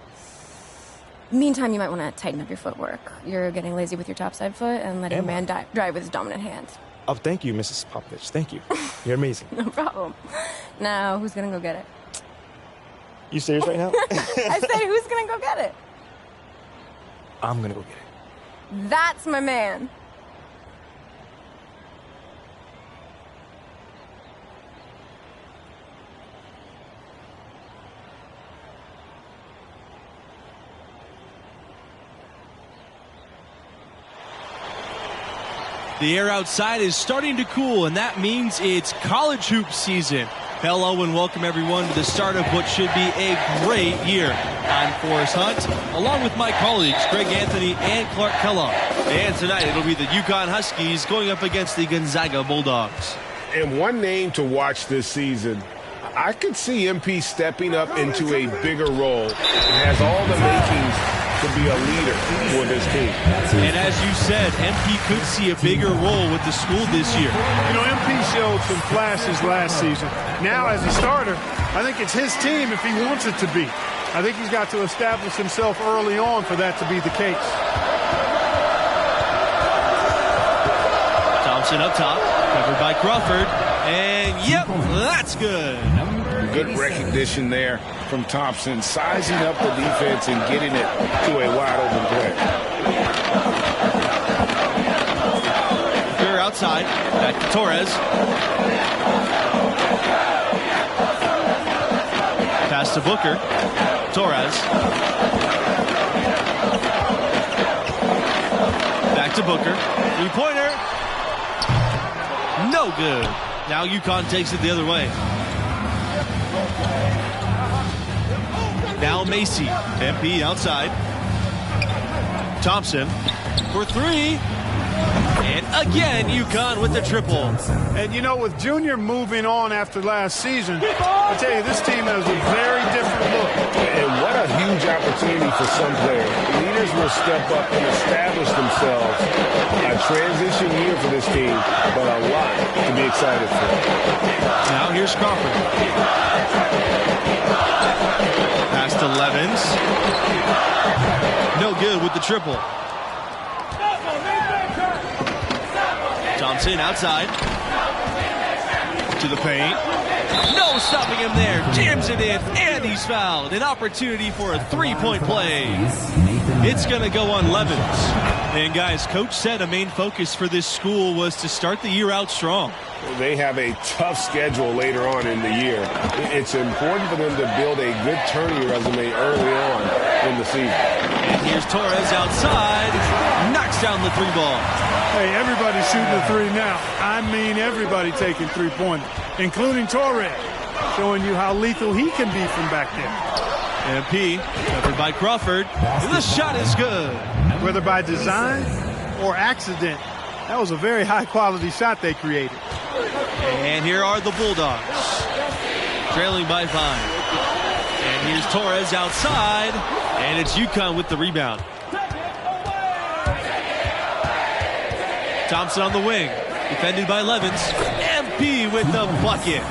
Meantime, you might want to tighten up your footwork. You're getting lazy with your topside foot and letting a man drive with his dominant hand. Oh, thank you, Mrs. Popovich. Thank you. You're amazing. No problem. Now, who's going to go get it? You serious right now? I said, who's going to go get it? I'm going to go get it. That's my man. The air outside is starting to cool, and that means it's college hoop season. Hello and welcome everyone to the start of what should be a great year. I'm Forrest Hunt, along with my colleagues Greg Anthony and Clark Kellogg. And tonight it'll be the UConn Huskies going up against the Gonzaga Bulldogs. And one name to watch this season, I could see MP stepping up into a bigger role and has all the makings to be a leader for this team. And as you said, MP could see a bigger role with the school this year. You know, MP showed some flashes last season. Now, as a starter, I think it's his team if he wants it to be. I think he's got to establish himself early on for that to be the case. Thompson up top, covered by Crawford, and yep, that's good. Good recognition there from Thompson, sizing up the defense and getting it to a wide-open play. They're outside, back to Torres. Pass to Booker. Torres. Back to Booker. Three-pointer. No good. Now UConn takes it the other way. Now Macy. MP outside. Thompson for three. And again, UConn with the triple. And you know, with Junior moving on after last season, I tell you, this team has a very different look. And what a huge opportunity for some players. Leaders will step up and establish themselves. A transition year for this team, but a lot to be excited for. Now here's Crawford. Pass to Levins. No good with the triple. Thompson outside. To the paint. No stopping him there. Jams it in, and he's fouled. An opportunity for a three-point play. It's going to go on Levens. And, guys, Coach said a main focus for this school was to start the year out strong. They have a tough schedule later on in the year. It's important for them to build a good tourney resume early on in the season. And here's Torres outside. Knocks down the three ball. Hey, everybody's shooting the three now. I mean everybody taking three-pointers, including Torres, showing you how lethal he can be from back there. MP covered by Crawford. The shot is good. Whether by design or accident, that was a very high-quality shot they created. And here are the Bulldogs, trailing by 5. And here's Torres outside, and it's UConn with the rebound. Thompson on the wing, defended by Levens. MP with the bucket.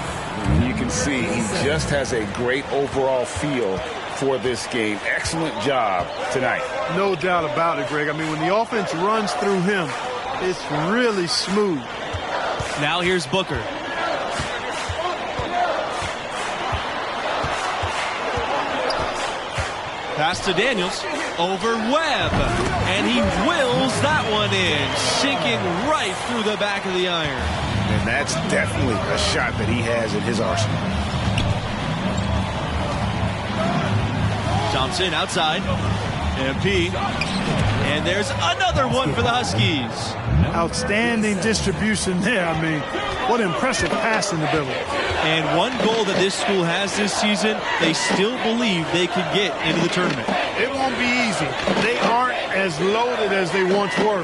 You can see he just has a great overall feel for this game. Excellent job tonight. No doubt about it, Greg. I mean, when the offense runs through him, it's really smooth. Now here's Booker. Pass to Daniels, over Webb, and he wills that one in, sinking right through the back of the iron. And that's definitely a shot that he has in his arsenal. Thompson outside, MP, and there's another one for the Huskies. Outstanding distribution there. I mean, what impressive passing ability. And one goal that this school has this season, they still believe they could get into the tournament. It won't be easy. They aren't as loaded as they once were.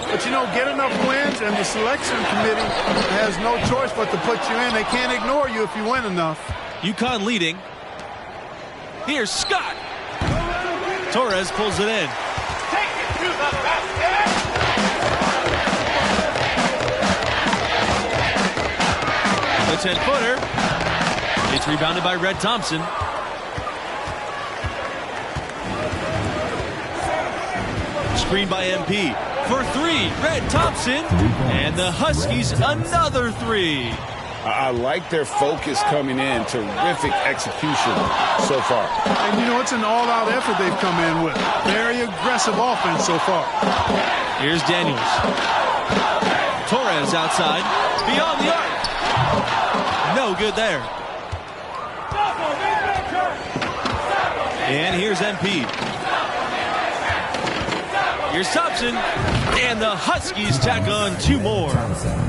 But, you know, get enough wins, and the selection committee has no choice but to put you in. They can't ignore you if you win enough. UConn leading. Here's Scott. Torres pulls it in. Take it to the basket. The 10-footer. It's rebounded by Red Thompson. Screen by MP. For three, Red Thompson. And the Huskies another three. I like their focus coming in. Terrific execution so far. And, you know, it's an all-out effort they've come in with. Very aggressive offense so far. Here's Daniels. Torres outside. Beyond the arc. No good there. And here's MP. Here's Thompson. And the Huskies tack on two more.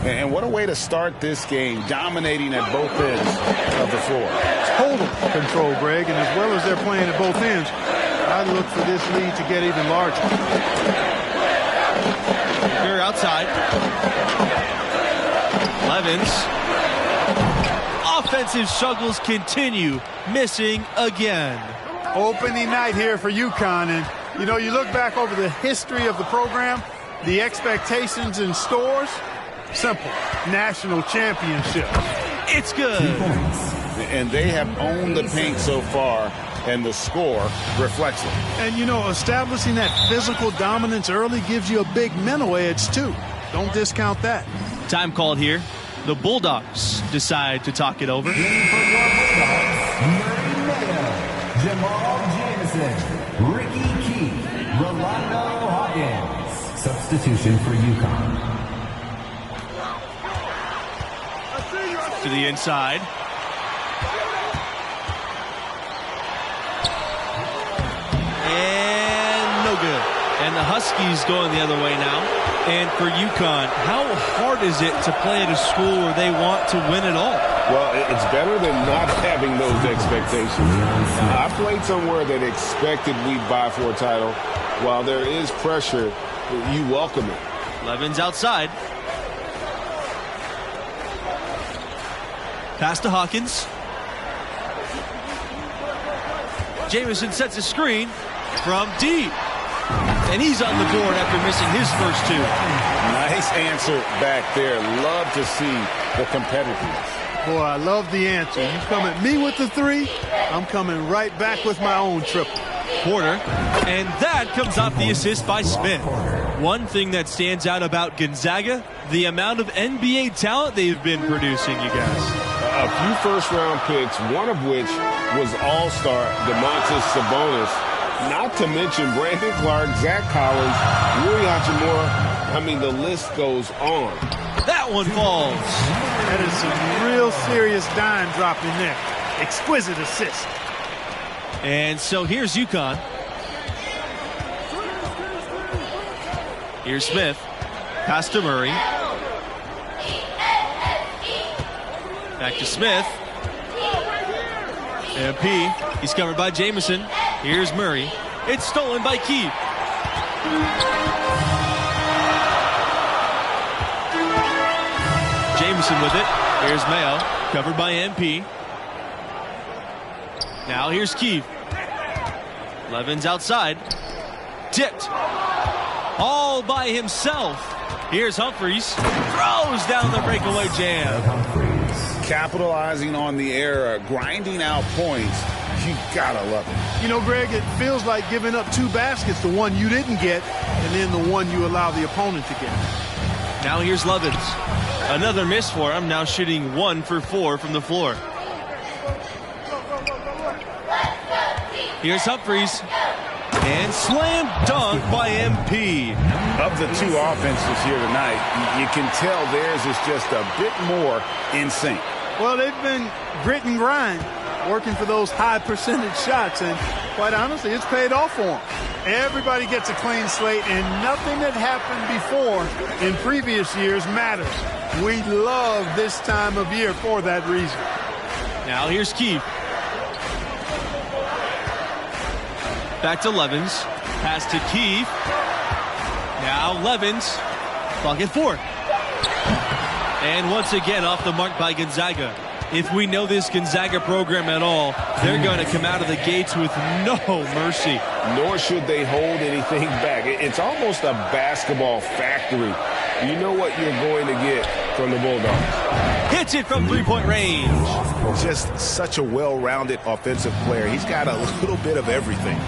And what a way to start this game, dominating at both ends of the floor. Total control, Greg, and as well as they're playing at both ends, I'd look for this lead to get even larger. Here outside. Levens. Offensive struggles continue, missing again. Opening night here for UConn, and you know, you look back over the history of the program, the expectations in stores, simple, national championship. It's good. And they have owned the paint so far, and the score reflects it. And you know, establishing that physical dominance early gives you a big mental edge too. Don't discount that. Time called here. The Bulldogs decide to talk it over. Jamal Jameson, Ricky Keith, Rolando Hawkins. Substitution for UConn. To the inside. And no good. And the Huskies going the other way now. And for UConn, how hard is it to play at a school where they want to win it all? Well, it's better than not having those expectations. I played somewhere that expected we'd vie for a title. While there is pressure, you welcome it. Levens outside. Pass to Hawkins. Jameson sets a screen from deep. And he's on the board after missing his first two. Nice answer back there. Love to see the competitiveness. Boy, I love the answer. You come at me with the three, I'm coming right back with my own triple. Porter, and that comes off the assist by Smith. One thing that stands out about Gonzaga, the amount of NBA talent they've been producing, you guys. a few first-round picks, one of which was All-Star Domantas Sabonis, not to mention Brandon Clark, Zach Collins, Rui Hachimura. I mean, the list goes on. That one falls. That is some real serious dime dropping there. Exquisite assist. And so here's UConn. Here's Smith. Pass to Murray. Back to Smith. MP. He's covered by Jamison. Here's Murray. It's stolen by Keith. Jamison with it. Here's Mayo. Covered by MP. Now here's Keith. Levens outside. Tipped. All by himself. Here's Humphries. Throws down the breakaway jam. Capitalizing on the error, grinding out points. You gotta love it. You know, Greg, it feels like giving up 2 baskets, the one you didn't get, and then the one you allow the opponent to get. Now here's Levens. Another miss for him. Now shooting 1 for 4 from the floor. Here's Humphries. And slam dunk by MP. Of the 2 offenses here tonight, you can tell theirs is just a bit more in sync. Well, they've been grit and grind, working for those high percentage shots, and quite honestly, it's paid off for them. Everybody gets a clean slate, and nothing that happened before in previous years matters. We love this time of year for that reason. Now here's Keith. Back to Levens. Pass to Keith. Now Levens. Clock at 4. And once again off the mark by Gonzaga. If we know this Gonzaga program at all, they're going to come out of the gates with no mercy. Nor should they hold anything back. It's almost a basketball factory. You know what you're going to get from the Bulldogs. Hits it from three-point range. Just such a well-rounded offensive player. He's got a little bit of everything.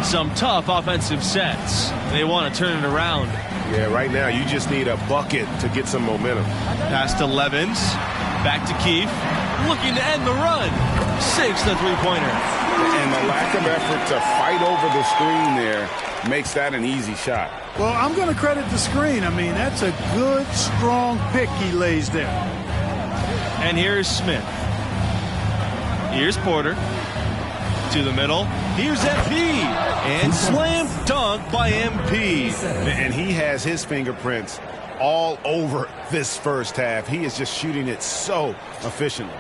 Some tough offensive sets. They want to turn it around. Yeah, right now you just need a bucket to get some momentum. Pass to Levens. Back to Keith. Looking to end the run. Saves the three-pointer. And the lack of effort to fight over the screen there makes that an easy shot. Well, I'm going to credit the screen. I mean, that's a good, strong pick he lays there. And here's Smith. Here's Porter. To the middle. Here's MP. And slam dunk by MP. And he has his fingerprints all over this first half. He is just shooting it so efficiently.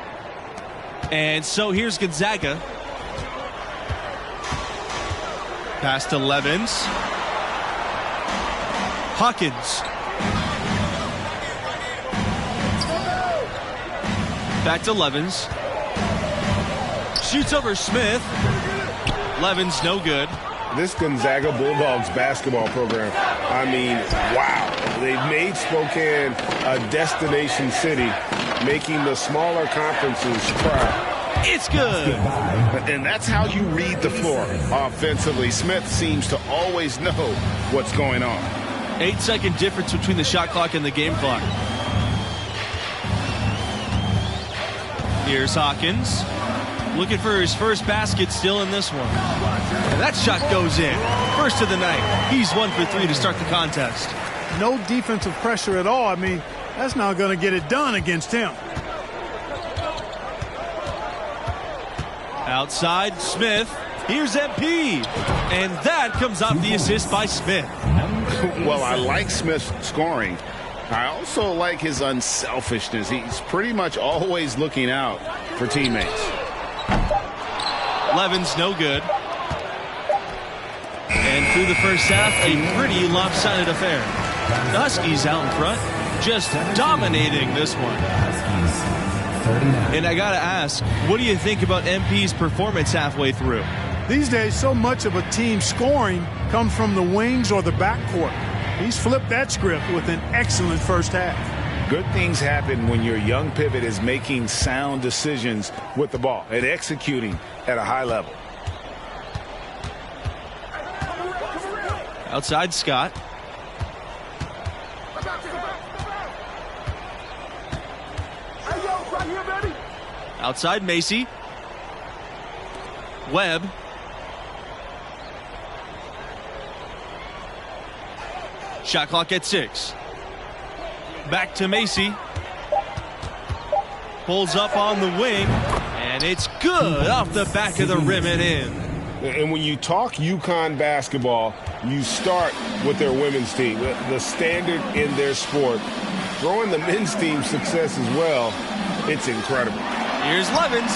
And so here's Gonzaga. Pass to Levens. Hawkins. Back to Levens. Shoots over Smith. Levens no good. This Gonzaga Bulldogs basketball program, I mean, wow. They've made Spokane a destination city, making the smaller conferences proud. It's good. And that's how you read the floor offensively. Smith seems to always know what's going on. 8-second difference between the shot clock and the game clock. Here's Hawkins. Looking for his first basket still in this one. And that shot goes in. First of the night. He's 1 for 3 to start the contest. No defensive pressure at all. I mean, that's not going to get it done against him. Outside, Smith. Here's MP. And that comes off the assist by Smith. Well, I like Smith's scoring. I also like his unselfishness. He's pretty much always looking out for teammates. Levens no good. And through the first half, a pretty lopsided affair. The Huskies out in front, just dominating this one. And I gotta ask, what do you think about MP's performance halfway through? These days, so much of a team's scoring comes from the wings or the backcourt. He's flipped that script with an excellent first half. Good things happen when your young pivot is making sound decisions with the ball and executing at a high level. Outside, Scott. Outside Macy. Webb. Shot clock at 6. Back to Macy. Pulls up on the wing, and it's good off the back of the rim and in. And when you talk UConn basketball, you start with their women's team, the standard in their sport. Throwing the men's team success as well, it's incredible. Here's Levens.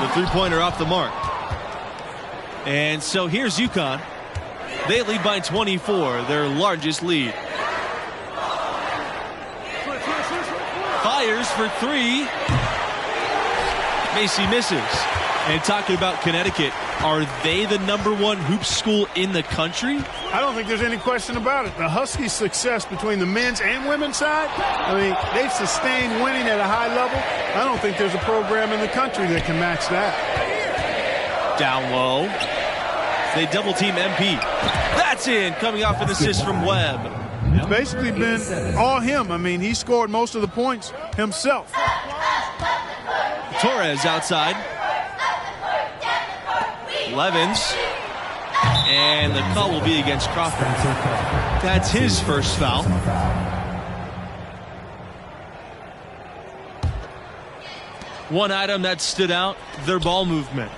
The three-pointer off the mark. And so here's UConn. They lead by 24, their largest lead. Fires for 3. Macy misses. And talking about Connecticut, are they the #1 hoop school in the country? I don't think there's any question about it. The Huskies' success between the men's and women's side, I mean, they've sustained winning at a high level. I don't think there's a program in the country that can match that. Down low. They double team MP. That's in, coming off an assist from Webb. It's basically been all him. I mean, he scored most of the points himself. Torres outside. Levens. And the call will be against Crawford. That's his first foul. One item that stood out, their ball movement.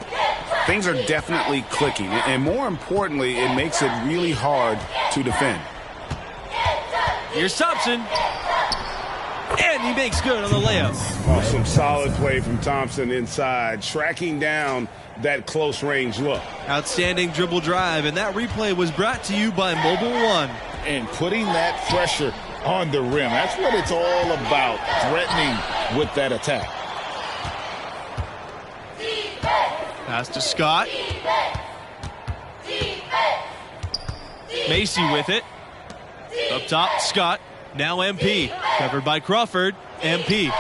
Things are definitely clicking, and more importantly, it makes it really hard to defend. Here's Thompson. And he makes good on the layup. Oh, some solid play from Thompson inside, tracking down that close-range look. Outstanding dribble drive, and that replay was brought to you by Mobile One. And putting that pressure on the rim, that's what it's all about, threatening with that attack. Pass to Scott. Macy with it. Up top, Scott. Now MP. Covered by Crawford. MP.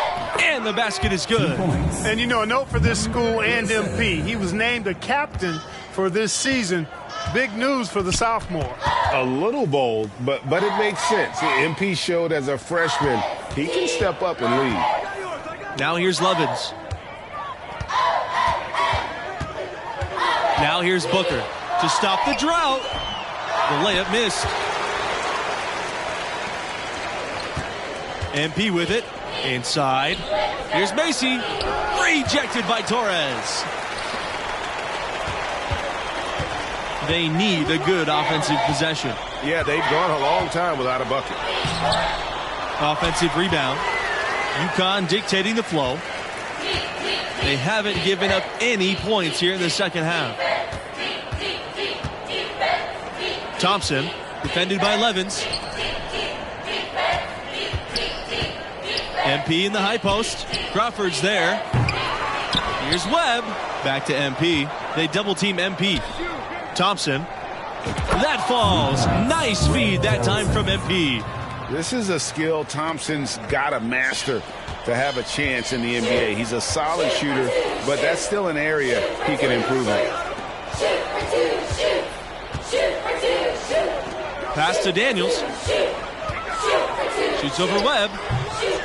And the basket is good. And you know, a note for this school and MP. He was named a captain for this season. Big news for the sophomore. A little bold, but it makes sense. MP showed as a freshman he can step up and lead. Now here's Levens. Now here's Booker to stop the drought. The layup missed. MP with it. Inside. Here's Macy. Rejected by Torres. They need a good offensive possession. Yeah, they've gone a long time without a bucket. Offensive rebound. UConn dictating the flow. They haven't given up any points here in the second half. Thompson, defended by Levens. MP in the high post. Crawford's there. Here's Webb. Back to MP. They double team MP. Thompson. That falls. Nice feed that time from MP. This is a skill Thompson's got to master to have a chance in the NBA. He's a solid shooter, but that's still an area he can improve on. Pass to Daniels. Shoots over Webb.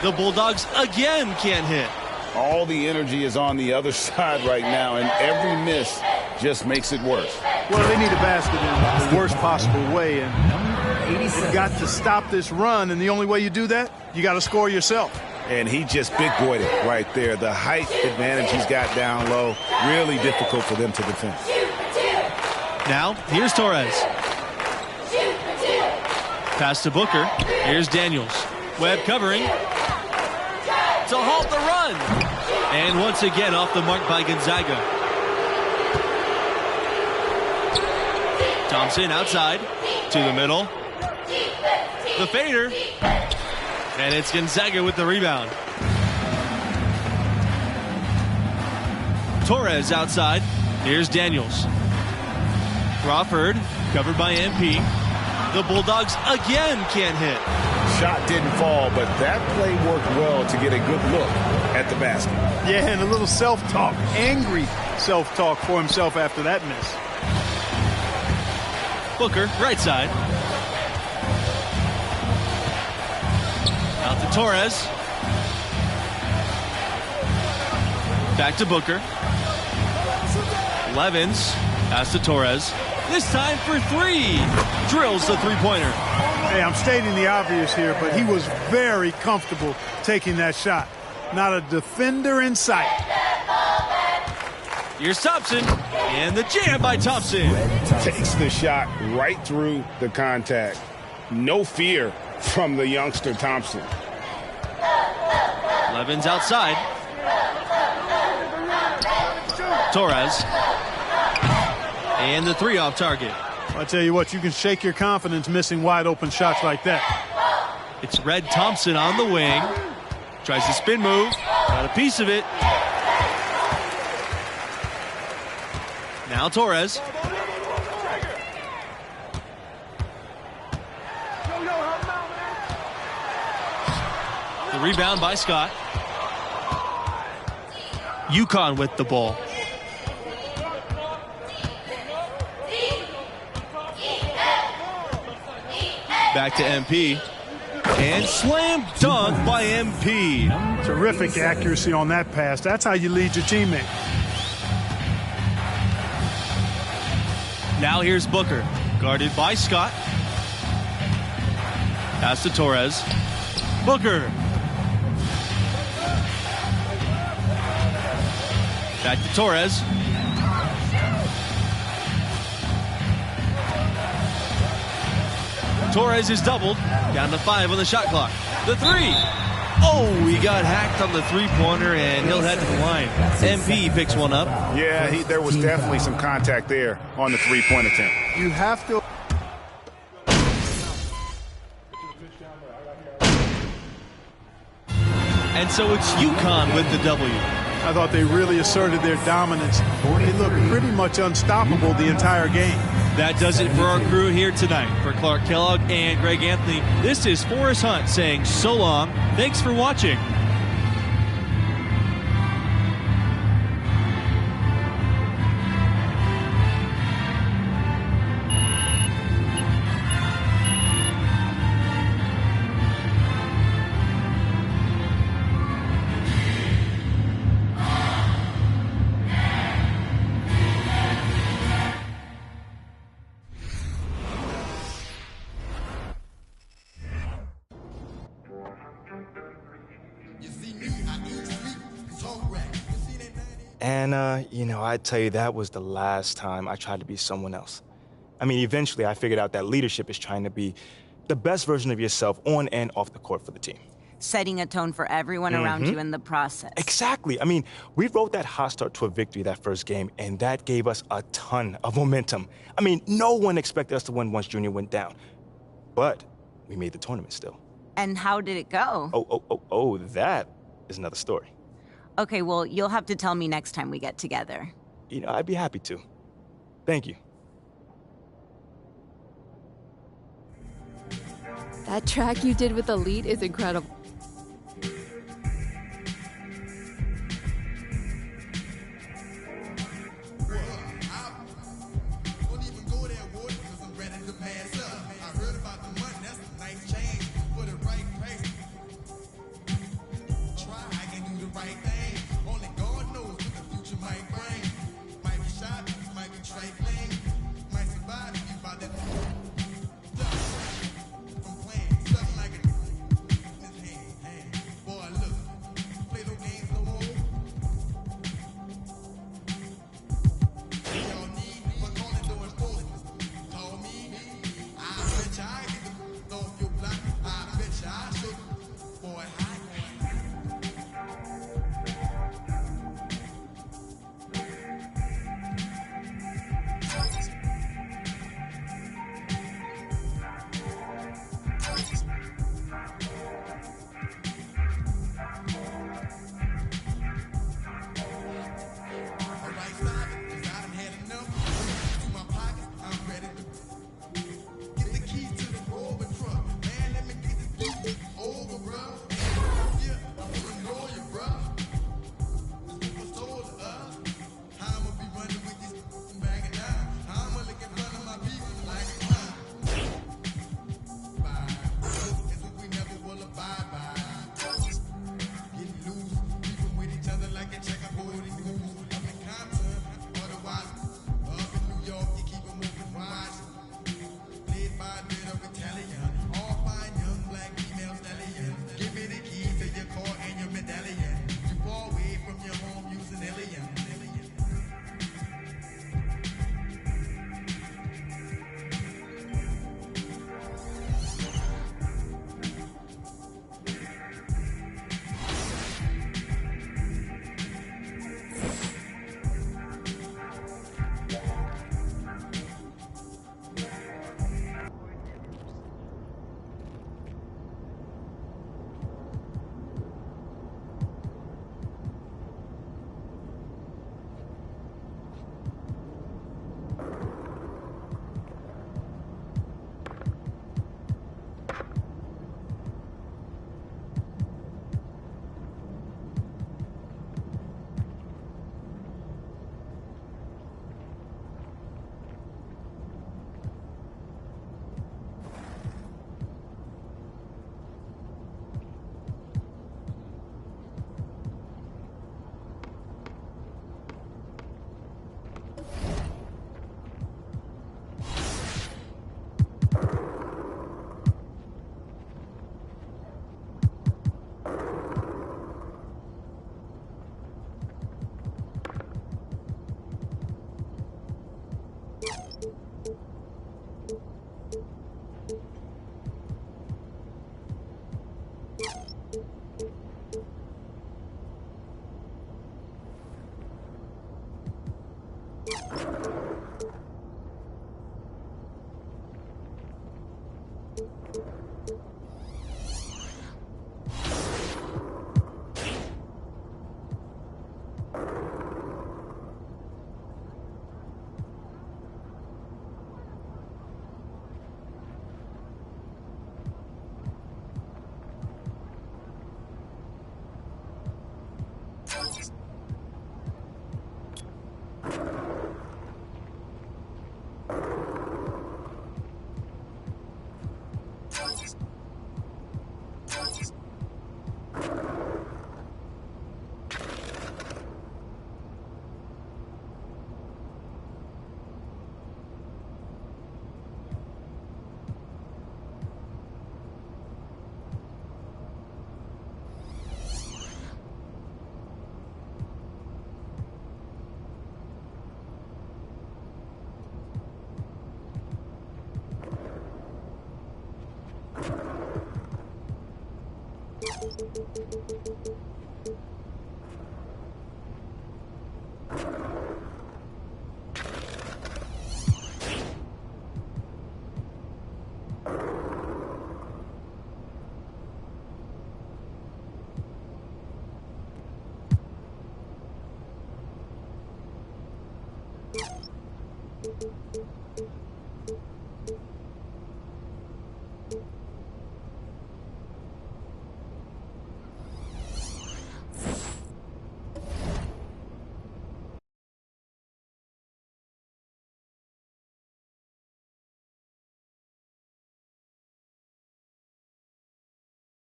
The Bulldogs again can't hit. All the energy is on the other side right now, and every miss just makes it worse. Well, they need a basket in the worst possible way, and you've got to stop this run, and the only way you do that, you got to score yourself. And he just big-boyed it right there. The height advantage he's got down low, really difficult for them to defend. Now, here's Torres. Pass to Booker. Here's Daniels. Webb covering to halt the run. And once again off the mark by Gonzaga. Thompson outside to the middle. The fader. And it's Gonzaga with the rebound. Torres outside. Here's Daniels. Crawford covered by MP. The Bulldogs again can't hit. Shot didn't fall, but that play worked well to get a good look at the basket. Yeah, and a little self-talk, angry self-talk for himself after that miss. Booker, right side. Out to Torres. Back to Booker. Levens. Pass to Torres. This time for three. Drills the three-pointer. Hey, I'm stating the obvious here, but he was very comfortable taking that shot. Not a defender in sight. Here's Thompson, and the jam by Thompson. Takes the shot right through the contact. No fear from the youngster Thompson. Levens outside. Torres. And the three off target. I'll tell you what, you can shake your confidence missing wide open shots like that. It's Red Thompson on the wing. Tries to spin move. Got a piece of it. Now Torres. The rebound by Scott. UConn with the ball. Back to MP. And slam dunk by MP. Terrific accuracy on that pass. That's how you lead your teammate. Now here's Booker. Guarded by Scott. Pass to Torres. Booker. Back to Torres. Torres is doubled. Down to 5 on the shot clock. The three. Oh, he got hacked on the three-pointer, and he'll head to the line. MP picks one up. Yeah, there was definitely some contact there on the three-point attempt. You have to. And so it's UConn with the W. I thought they really asserted their dominance. They looked pretty much unstoppable the entire game. That does it for our crew here tonight. For Clark Kellogg and Greg Anthony, this is Forrest Hunt saying so long. Thanks for watching. And, you know, I'd tell you that was the last time I tried to be someone else. I mean, eventually I figured out that leadership is trying to be the best version of yourself on and off the court for the team. Setting a tone for everyone around you in the process. Exactly. I mean, we wrote that hot start to a victory that first game, and that gave us a ton of momentum. I mean, no one expected us to win once Junior went down. But we made the tournament still. And how did it go? Oh, that is another story. Okay, well, you'll have to tell me next time we get together. You know, I'd be happy to. Thank you. That track you did with Elite is incredible.